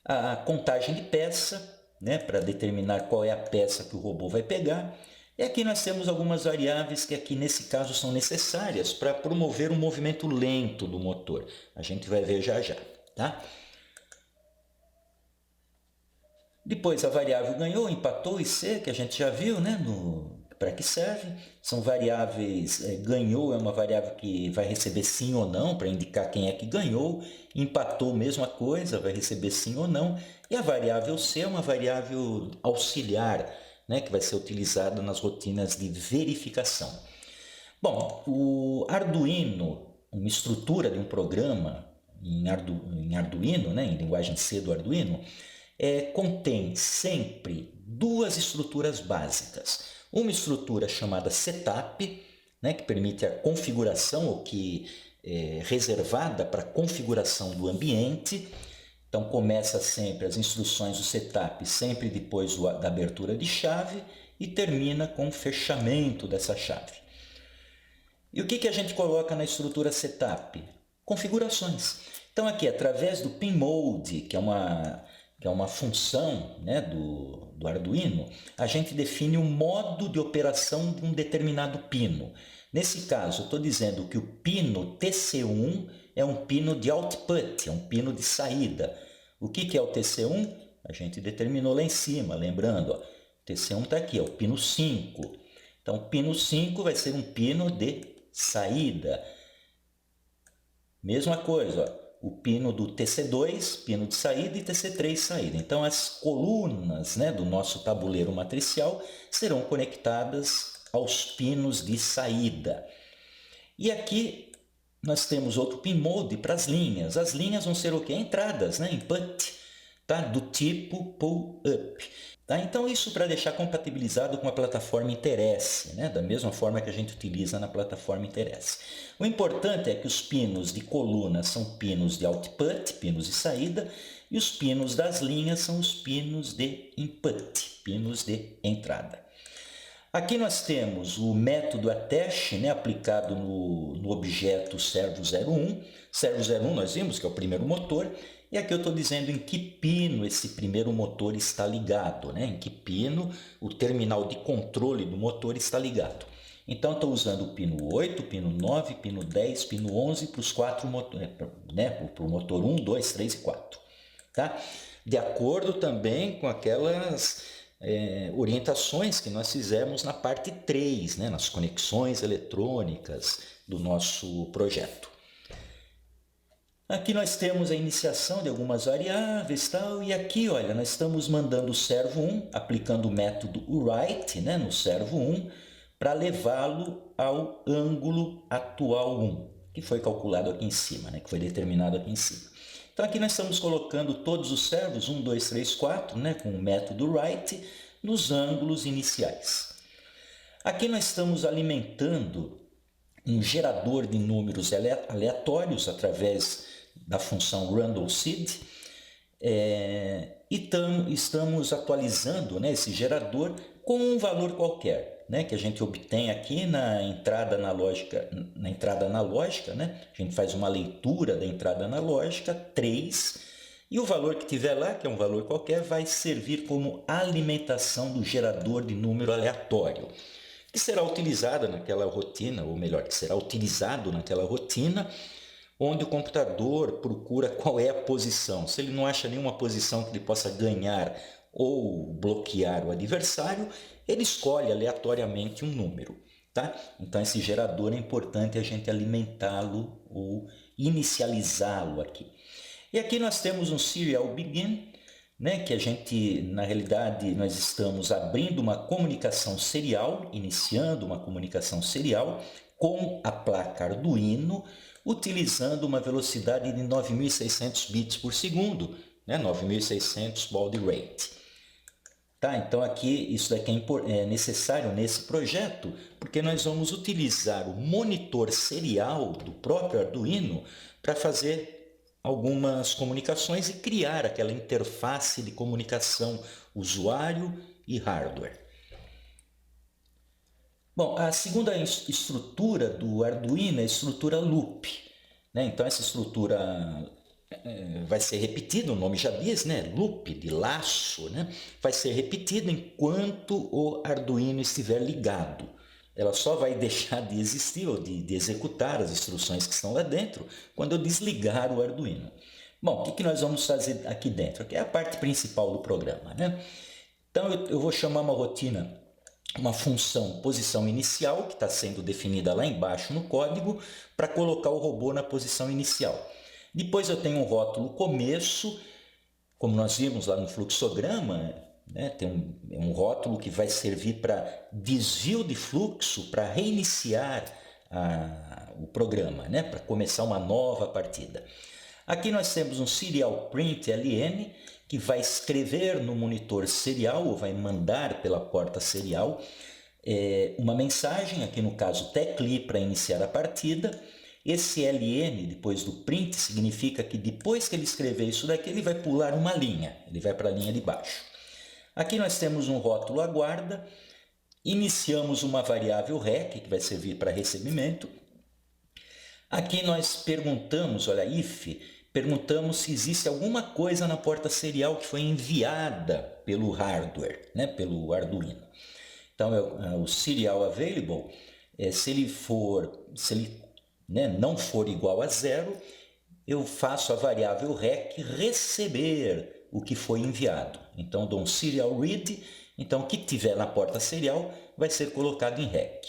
A contagem de peça, né, para determinar qual é a peça que o robô vai pegar. E aqui nós temos algumas variáveis que aqui nesse caso são necessárias para promover um movimento lento do motor. A gente vai ver já já, tá? Depois a variável ganhou, empatou e C, que a gente já viu, né, para que servem. São variáveis, ganhou é uma variável que vai receber sim ou não, para indicar quem é que ganhou. Empatou, mesma coisa, vai receber sim ou não. E a variável C é uma variável auxiliar, né, que vai ser utilizada nas rotinas de verificação. Bom, o Arduino, uma estrutura de um programa em Arduino, né, em linguagem C do Arduino, contém sempre duas estruturas básicas. Uma estrutura chamada setup, né, que permite a configuração, ou que é reservada para a configuração do ambiente. Então começa sempre as instruções do setup, sempre depois da abertura de chave, e termina com o fechamento dessa chave. E o que a gente coloca na estrutura setup? Configurações. Então aqui, através do pinMode, que é uma função, né, do Arduino, a gente define o modo de operação de um determinado pino. Nesse caso, eu estou dizendo que o pino TC1 é um pino de output, é um pino de saída. O que é o TC1? A gente determinou lá em cima, lembrando, ó, o TC1 está aqui, é o pino 5. Então, o pino 5 vai ser um pino de saída. Mesma coisa, ó, o pino do TC2, pino de saída, e TC3, saída. Então, as colunas, né, do nosso tabuleiro matricial serão conectadas aos pinos de saída. E aqui nós temos outro pinMode para as linhas. As linhas vão ser o quê? Entradas, né? Input, tá? Do tipo pull up. Tá? Então isso para deixar compatibilizado com a plataforma Interesse, né? Da mesma forma que a gente utiliza na plataforma Interesse. O importante é que os pinos de coluna são pinos de output, pinos de saída, e os pinos das linhas são os pinos de input, pinos de entrada. Aqui nós temos o método attach, né, aplicado no objeto servo01. Servo01 nós vimos que é o primeiro motor, e aqui eu estou dizendo em que pino esse primeiro motor está ligado, né? Em que pino o terminal de controle do motor está ligado. Então estou usando o pino 8, pino 9, pino 10, pino 11 para os quatro motores, né, para o motor 1, 2, 3 e 4. Tá? De acordo também com aquelas orientações que nós fizemos na parte 3, né, nas conexões eletrônicas do nosso projeto. Aqui nós temos a iniciação de algumas variáveis, tal, e aqui, olha, nós estamos mandando o servo1, aplicando o método write, né, no servo1, para levá-lo ao ângulo atual 1, que foi calculado aqui em cima, né, que foi determinado aqui em cima. Então aqui nós estamos colocando todos os servos, 1, 2, 3, 4, né, com o método write, nos ângulos iniciais. Aqui nós estamos alimentando um gerador de números aleatórios através da função random_seed, e estamos atualizando, né, esse gerador com um valor qualquer, né, que a gente obtém aqui na entrada analógica, né? A gente faz uma leitura da entrada analógica 3, e o valor que tiver lá, que é um valor qualquer, vai servir como alimentação do gerador de número aleatório, que será utilizada naquela rotina, ou melhor, que será utilizado naquela rotina, onde o computador procura qual é a posição. Se ele não acha nenhuma posição que ele possa ganhar ou bloquear o adversário, ele escolhe aleatoriamente um número. Tá? Então esse gerador é importante a gente alimentá-lo ou inicializá-lo aqui. E aqui nós temos um serial begin, né, que a gente, na realidade, nós estamos abrindo uma comunicação serial, iniciando uma comunicação serial com a placa Arduino, utilizando uma velocidade de 9.600 bits por segundo, né, 9.600 baud rate. Tá? Então aqui isso daqui é necessário nesse projeto, porque nós vamos utilizar o monitor serial do próprio Arduino para fazer algumas comunicações e criar aquela interface de comunicação usuário e hardware. Bom, a segunda estrutura do Arduino é a estrutura loop, né? Então essa estrutura vai ser repetida, o nome já diz, né? Loop, de laço, né? Vai ser repetida enquanto o Arduino estiver ligado. Ela só vai deixar de existir ou de executar as instruções que estão lá dentro quando eu desligar o Arduino. Bom, o que nós vamos fazer aqui dentro? Aqui é a parte principal do programa, né? Então eu vou chamar uma rotina uma função posição inicial, que está sendo definida lá embaixo no código, para colocar o robô na posição inicial. Depois eu tenho um rótulo começo, como nós vimos lá no fluxograma, né, tem um rótulo que vai servir para desvio de fluxo, para reiniciar o programa, né, para começar uma nova partida. Aqui nós temos um serial print ln, que vai escrever no monitor serial, ou vai mandar pela porta serial, uma mensagem, aqui no caso tecli, para iniciar a partida. Esse ln, depois do print, significa que depois que ele escrever isso daqui, ele vai pular uma linha, ele vai para a linha de baixo. Aqui nós temos um rótulo aguarda, iniciamos uma variável rec, que vai servir para recebimento. Aqui nós perguntamos, olha, if, perguntamos se existe alguma coisa na porta serial que foi enviada pelo hardware, né, pelo Arduino. Então, o serial available, se ele não for igual a 0, eu faço a variável rec receber o que foi enviado. Então, dou um serial read, então o que tiver na porta serial vai ser colocado em rec.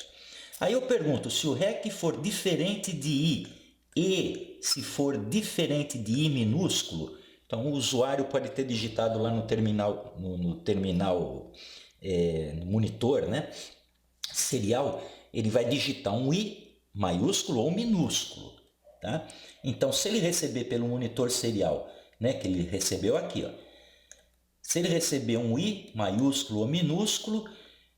Aí eu pergunto, se o rec for diferente de i e se for diferente de i minúsculo, então o usuário pode ter digitado lá no terminal, no monitor, né, serial, ele vai digitar um i maiúsculo ou minúsculo, tá? Então, se ele receber pelo monitor serial, né, que ele recebeu aqui, ó, se ele receber um i maiúsculo ou minúsculo,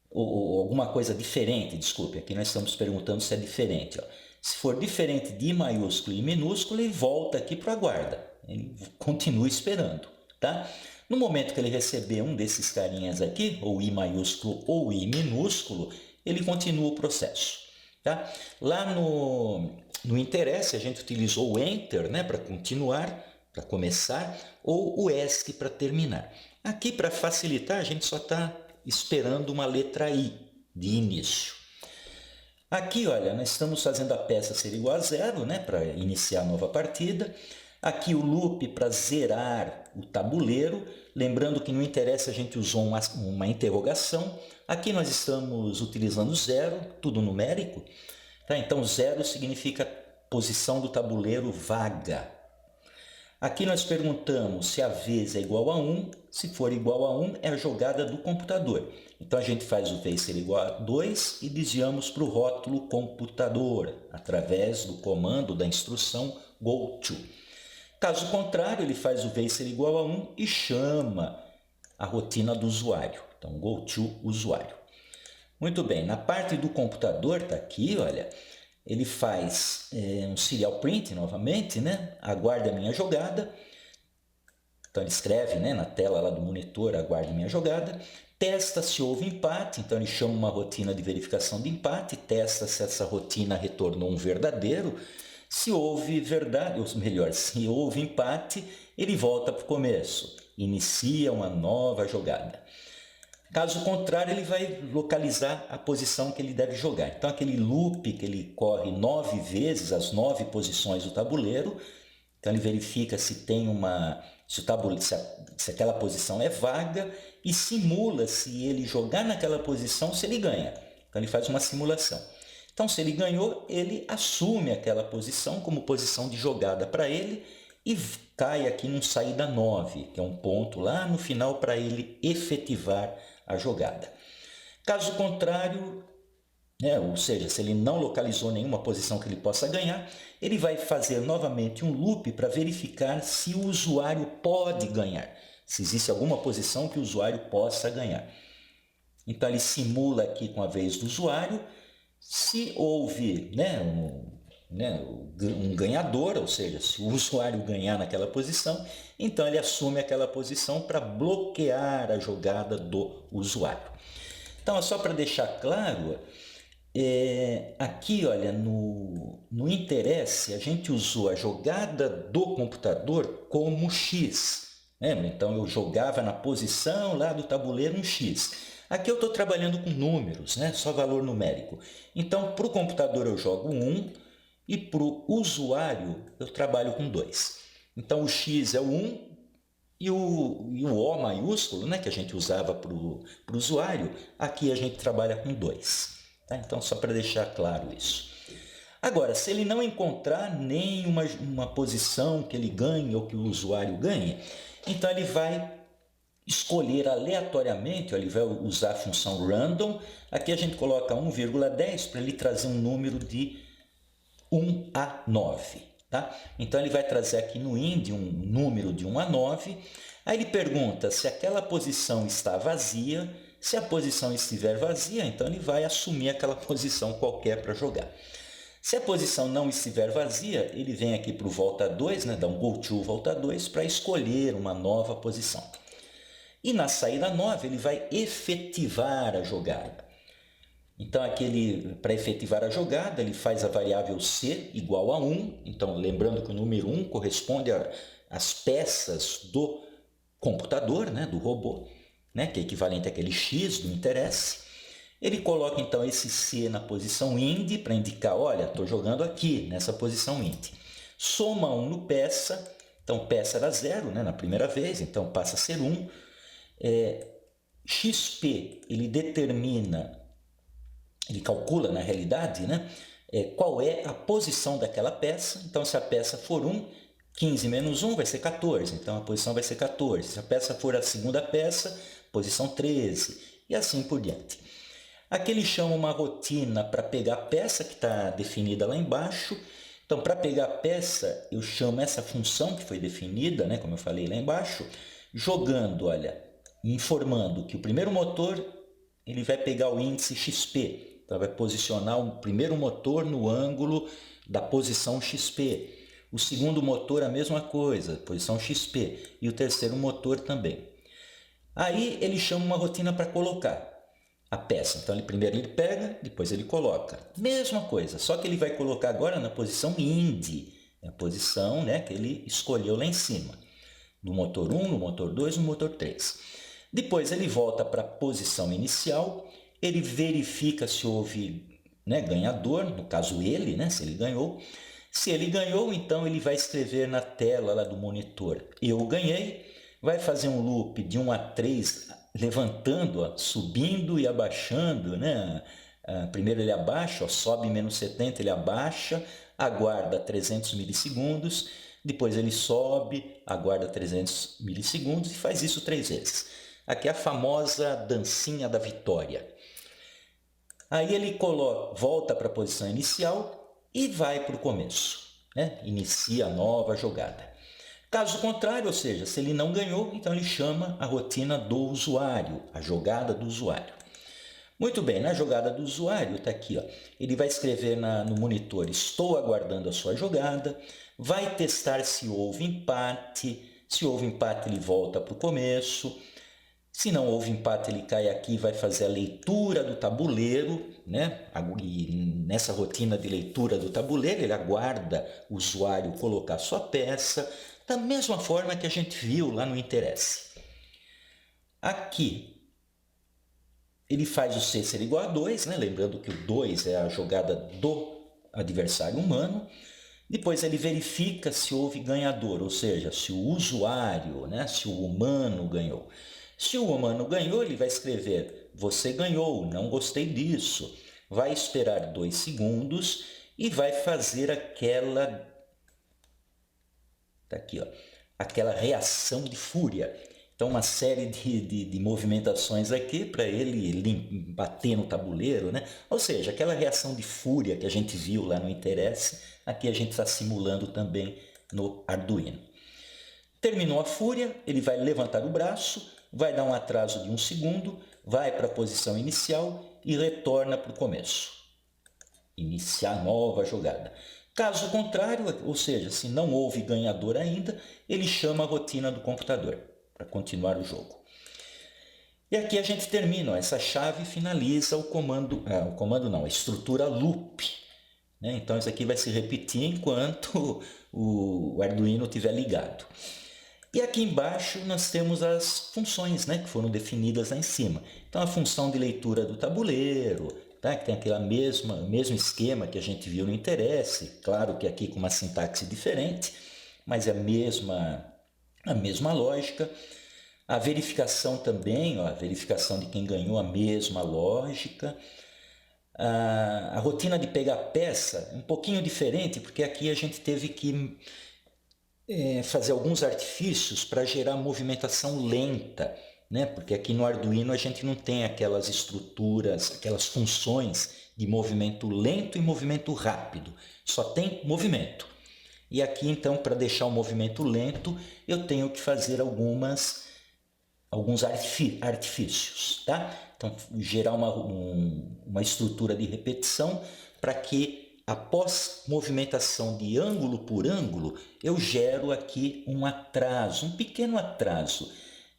ou alguma coisa diferente, desculpe, aqui nós estamos perguntando se é diferente, ó. Se for diferente de i maiúsculo e minúsculo, ele volta aqui para a guarda, ele continua esperando, tá? No momento que ele receber um desses carinhas aqui, ou i maiúsculo ou i minúsculo, ele continua o processo, tá? Lá no interesse, a gente utilizou o Enter, né, para continuar, para começar, ou o ESC para terminar. Aqui, para facilitar, a gente só está esperando uma letra I de início. Aqui, olha, nós estamos fazendo a peça ser igual a 0, né, para iniciar a nova partida. Aqui o loop para zerar o tabuleiro. Lembrando que no interesse a gente usou uma interrogação. Aqui nós estamos utilizando 0, tudo numérico. Tá? Então 0 significa posição do tabuleiro vaga. Aqui nós perguntamos se a vez é igual a 1. Se for igual a 1, é a jogada do computador. Então a gente faz o vez ser igual a 2 e desviamos para o rótulo computador, através do comando da instrução goTo. Caso contrário, ele faz o vez ser igual a 1 e chama a rotina do usuário. Então, goTo usuário. Muito bem, na parte do computador, está aqui, olha, ele faz um serial print novamente, né? Aguarda a minha jogada. Então ele escreve, né, na tela lá do monitor, aguarde minha jogada. Testa se houve empate, então ele chama uma rotina de verificação de empate, testa se essa rotina retornou um verdadeiro. Se houve verdade, ou melhor, se houve empate, ele volta para o começo, inicia uma nova jogada. Caso contrário, ele vai localizar a posição que ele deve jogar. Então, aquele loop que ele corre 9 vezes as 9 posições do tabuleiro, então ele verifica se tem se aquela posição é vaga e simula se ele jogar naquela posição, se ele ganha. Então ele faz uma simulação. Então se ele ganhou, ele assume aquela posição como posição de jogada para ele e cai aqui num saída 9, que é um ponto lá no final para ele efetivar a jogada. Caso contrário, ou seja, se ele não localizou nenhuma posição que ele possa ganhar, ele vai fazer novamente um loop para verificar se o usuário pode ganhar, se existe alguma posição que o usuário possa ganhar. Então ele simula aqui com a vez do usuário, se houve um ganhador, ou seja, se o usuário ganhar naquela posição, então ele assume aquela posição para bloquear a jogada do usuário. Então, só para deixar claro, aqui, olha, no interesse, a gente usou a jogada do computador como X. Lembra? Então, eu jogava na posição lá do tabuleiro um X. Aqui eu estou trabalhando com números, né? Só valor numérico. Então, para o computador eu jogo 1 e para o usuário eu trabalho com 2. Então, o X é o 1 e o O maiúsculo, né, que a gente usava para o usuário, aqui a gente trabalha com 2. Tá? Então, só para deixar claro isso. Agora, se ele não encontrar nenhuma posição que ele ganhe ou que o usuário ganhe, então ele vai escolher aleatoriamente, ele vai usar a função random. Aqui a gente coloca 1,10 para ele trazer um número de 1 a 9. Tá? Então ele vai trazer aqui no IND um número de 1 a 9. Aí ele pergunta se aquela posição está vazia. Se a posição estiver vazia, então ele vai assumir aquela posição qualquer para jogar. Se a posição não estiver vazia, ele vem aqui para o volta 2, né, dá um go to volta 2 para escolher uma nova posição. E na saída 9 ele vai efetivar a jogada. Então aqui para efetivar a jogada, ele faz a variável C igual a 1. Então lembrando que o número 1 corresponde às peças do computador, né, do robô, né, que é equivalente àquele X do interesse. Ele coloca então esse C na posição IND para indicar, olha, estou jogando aqui nessa posição IND. Soma 1 no peça, então peça era 0, né, na primeira vez, então passa a ser 1. XP, ele determina, ele calcula na realidade, né, qual é a posição daquela peça. Então se a peça for 1, 15 menos 1 vai ser 14, então a posição vai ser 14. Se a peça for a segunda peça, posição 13, e assim por diante. Aqui ele chama uma rotina para pegar a peça que está definida lá embaixo. Então, para pegar a peça, eu chamo essa função que foi definida, né, como eu falei lá embaixo, jogando, olha, informando que o primeiro motor ele vai pegar o índice XP. Então, vai posicionar o primeiro motor no ângulo da posição XP. O segundo motor a mesma coisa, posição XP. E o terceiro motor também. Aí ele chama uma rotina para colocar a peça. Então primeiro ele pega, depois ele coloca. Mesma coisa, só que ele vai colocar agora na posição IND, a posição, né, que ele escolheu lá em cima. No motor 1, no motor 2, no motor 3. Depois ele volta para a posição inicial, ele verifica se houve, né, ganhador, no caso ele, né, se ele ganhou. Se ele ganhou, então ele vai escrever na tela lá do monitor, eu ganhei, vai fazer um loop de 1 a 3, levantando, ó, subindo e abaixando, né? Primeiro ele abaixa, ó, sobe menos 70, ele abaixa, aguarda 300 milissegundos, depois ele sobe, aguarda 300 milissegundos e faz isso 3 vezes. Aqui é a famosa dancinha da vitória. Aí ele volta para a posição inicial e vai para o começo, né? Inicia a nova jogada. Caso contrário, ou seja, se ele não ganhou, então ele chama a rotina do usuário, a jogada do usuário. Muito bem, na jogada do usuário, está aqui, ó, ele vai escrever no monitor, estou aguardando a sua jogada, vai testar se houve empate, se houve empate ele volta para o começo, se não houve empate ele cai aqui e vai fazer a leitura do tabuleiro, né? E nessa rotina de leitura do tabuleiro ele aguarda o usuário colocar sua peça, da mesma forma que a gente viu lá no interesse. Aqui, ele faz o C ser igual a 2, né? Lembrando que o 2 é a jogada do adversário humano. Depois ele verifica se houve ganhador, ou seja, se o usuário, né? Se o humano ganhou. Se o humano ganhou, ele vai escrever, você ganhou, não gostei disso. Vai esperar 2 segundos e vai fazer aquela... Tá aqui, ó, aquela reação de fúria. Então, uma série de movimentações aqui para ele bater no tabuleiro, né? Ou seja, aquela reação de fúria que a gente viu lá no interesse, aqui a gente está simulando também no Arduino. Terminou a fúria, ele vai levantar o braço, vai dar um atraso de 1 segundo, vai para a posição inicial e retorna para o começo. Iniciar nova jogada. Caso contrário, ou seja, se não houve ganhador ainda, ele chama a rotina do computador para continuar o jogo. E aqui a gente termina, ó, essa chave finaliza a estrutura loop, né? Então isso aqui vai se repetir enquanto o Arduino estiver ligado. E aqui embaixo nós temos as funções, né, que foram definidas lá em cima. Então a função de leitura do tabuleiro, tá, que tem aquele mesmo esquema que a gente viu no interesse, claro que aqui com uma sintaxe diferente, mas é a mesma a mesma lógica. A verificação também, ó, a verificação de quem ganhou, a mesma lógica. A rotina de pegar peça, um pouquinho diferente, porque aqui a gente teve que fazer alguns artifícios para gerar movimentação lenta, né? Porque aqui no Arduino a gente não tem aquelas estruturas, aquelas funções de movimento lento e movimento rápido, só tem movimento. E aqui então, para deixar o movimento lento, eu tenho que fazer alguns artifícios, tá? Então, gerar uma estrutura de repetição para que, após movimentação de ângulo por ângulo, eu gero aqui um atraso, um pequeno atraso.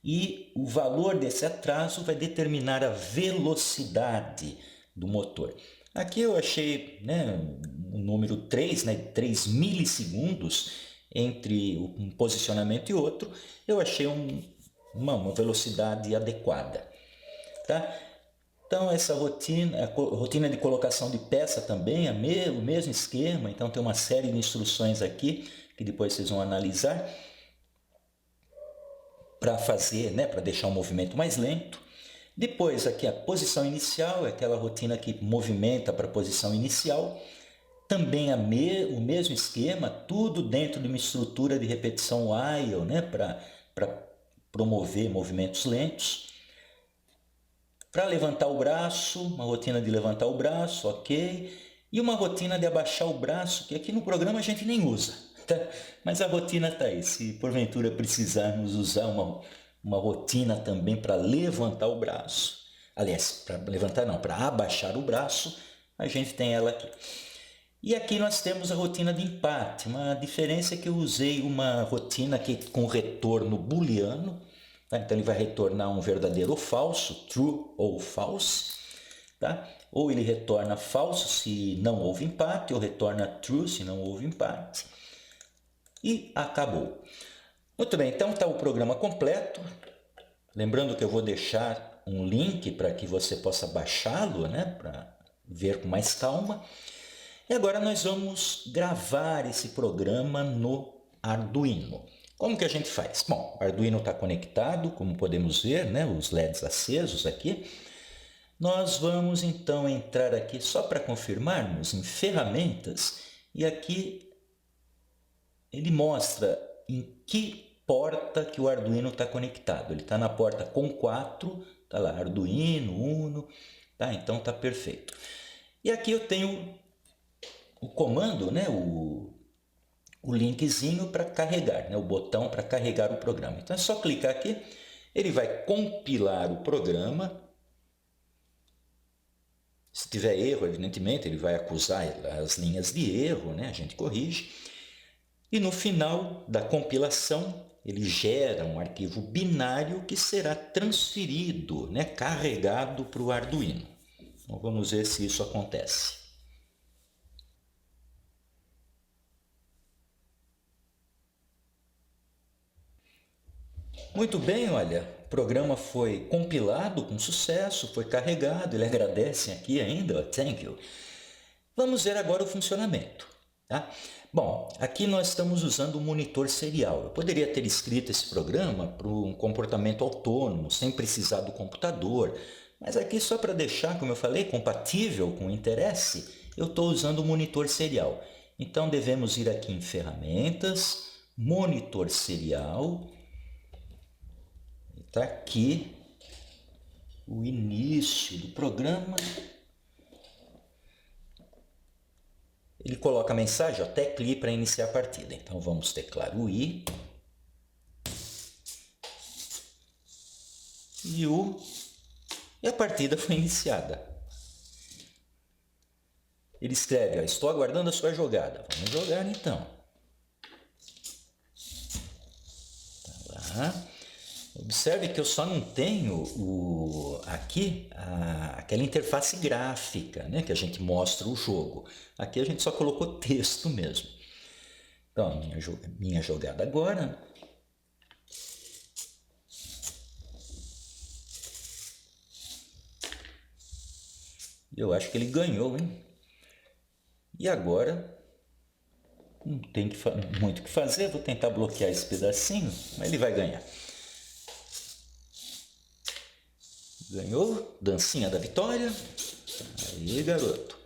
E o valor desse atraso vai determinar a velocidade do motor. Aqui eu achei, né, o número 3, né, 3 milissegundos entre um posicionamento e outro. Eu achei uma velocidade adequada. Tá? Então essa rotina, a rotina de colocação de peça também é o mesmo esquema. Então tem uma série de instruções aqui que depois vocês vão analisar para fazer, né, para deixar o movimento mais lento. Depois aqui a posição inicial, é aquela rotina que movimenta para a posição inicial. Também o mesmo esquema, tudo dentro de uma estrutura de repetição while, né, para promover movimentos lentos. Para levantar o braço, uma rotina de levantar o braço, ok. E uma rotina de abaixar o braço, que aqui no programa a gente nem usa, tá? Mas a rotina está aí. Se porventura precisarmos usar uma rotina também para levantar o braço, aliás, para levantar não, para abaixar o braço, a gente tem ela aqui. E aqui nós temos a rotina de empate. Uma diferença é que eu usei uma rotina aqui com retorno booleano. Tá? Então ele vai retornar um verdadeiro ou falso, true ou false. Tá? Ou ele retorna falso se não houve empate, ou retorna true se não houve empate. E acabou. Muito bem, então está o programa completo. Lembrando que eu vou deixar um link para que você possa baixá-lo, né? Para ver com mais calma. E agora nós vamos gravar esse programa no Arduino. Como que a gente faz? Bom, o Arduino está conectado, como podemos ver, né? Os LEDs acesos aqui. Nós vamos então entrar aqui só para confirmarmos em ferramentas e aqui ele mostra em que porta que o Arduino está conectado. Ele está na porta com 4, está lá Arduino, Uno, tá? Então está perfeito. E aqui eu tenho o comando, né, o linkzinho para carregar, né, o botão para carregar o programa. Então é só clicar aqui, ele vai compilar o programa. Se tiver erro, evidentemente, ele vai acusar as linhas de erro, né, a gente corrige. E no final da compilação, ele gera um arquivo binário que será transferido, né, carregado para o Arduino. Então vamos ver se isso acontece. Muito bem, olha, o programa foi compilado com sucesso, foi carregado, ele agradece aqui ainda, thank you. Vamos ver agora o funcionamento. Tá? Bom, aqui nós estamos usando o monitor serial. Eu poderia ter escrito esse programa para um comportamento autônomo, sem precisar do computador, mas aqui só para deixar, como eu falei, compatível com o interesse, eu estou usando o monitor serial. Então devemos ir aqui em ferramentas, monitor serial. Está aqui o início do programa. Ele coloca a mensagem, ó, tecle I para iniciar a partida. Então vamos teclar o I e U e a partida foi iniciada. Ele escreve, ó, estou aguardando a sua jogada. Vamos jogar então. Tá lá. Observe que eu só não tenho aqui aquela interface gráfica, né, que a gente mostra o jogo. Aqui a gente só colocou texto mesmo. Então, minha jogada agora. Eu acho que ele ganhou, hein? E agora Não tem muito o que fazer, vou tentar bloquear esse pedacinho, mas ele vai ganhar. Ganhou, dancinha da vitória. Aí, garoto.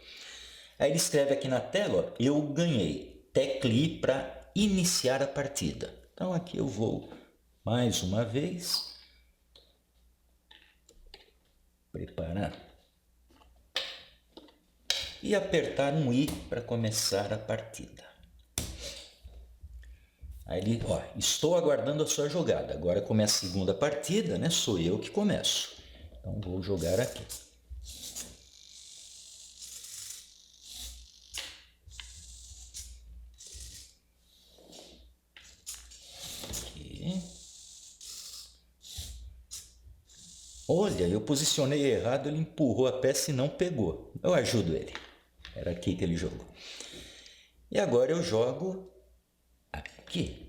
Aí ele escreve aqui na tela, ó, eu ganhei. Tecle I para iniciar a partida. Então aqui eu vou mais uma vez. Preparar. E apertar um I para começar a partida. Aí ele, ó, estou aguardando a sua jogada. Agora começa a segunda partida, né? Sou eu que começo. Então vou jogar aqui. Aqui. Olha, eu posicionei errado, ele empurrou a peça e não pegou. Eu ajudo ele. Era aqui que ele jogou. E agora eu jogo aqui.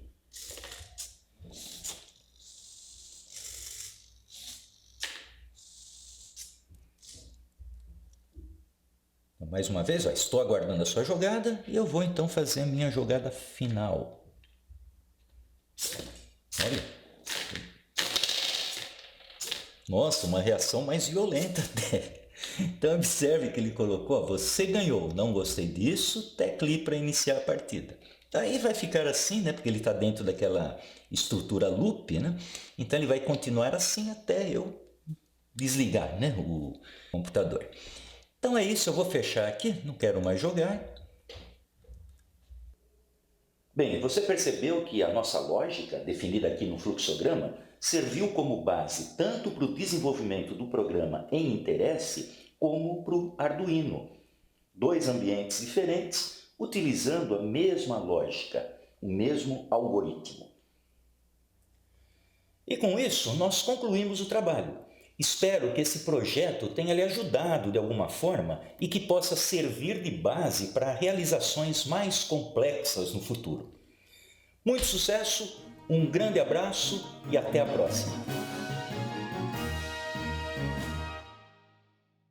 Então, mais uma vez, ó, estou aguardando a sua jogada e eu vou então fazer a minha jogada final. Olha. Nossa, uma reação mais violenta até. Então observe que ele colocou, ó, você ganhou, não gostei disso, tecle I para iniciar a partida. Aí vai ficar assim, né? Porque ele está dentro daquela estrutura loop, né? Então ele vai continuar assim até eu desligar, né, o computador. Então é isso, eu vou fechar aqui, não quero mais jogar. Bem, você percebeu que a nossa lógica, definida aqui no fluxograma, serviu como base tanto para o desenvolvimento do programa em interesse, como para o Arduino. Dois ambientes diferentes, utilizando a mesma lógica, o mesmo algoritmo. E com isso, nós concluímos o trabalho. Espero que esse projeto tenha lhe ajudado de alguma forma e que possa servir de base para realizações mais complexas no futuro. Muito sucesso, um grande abraço e até a próxima!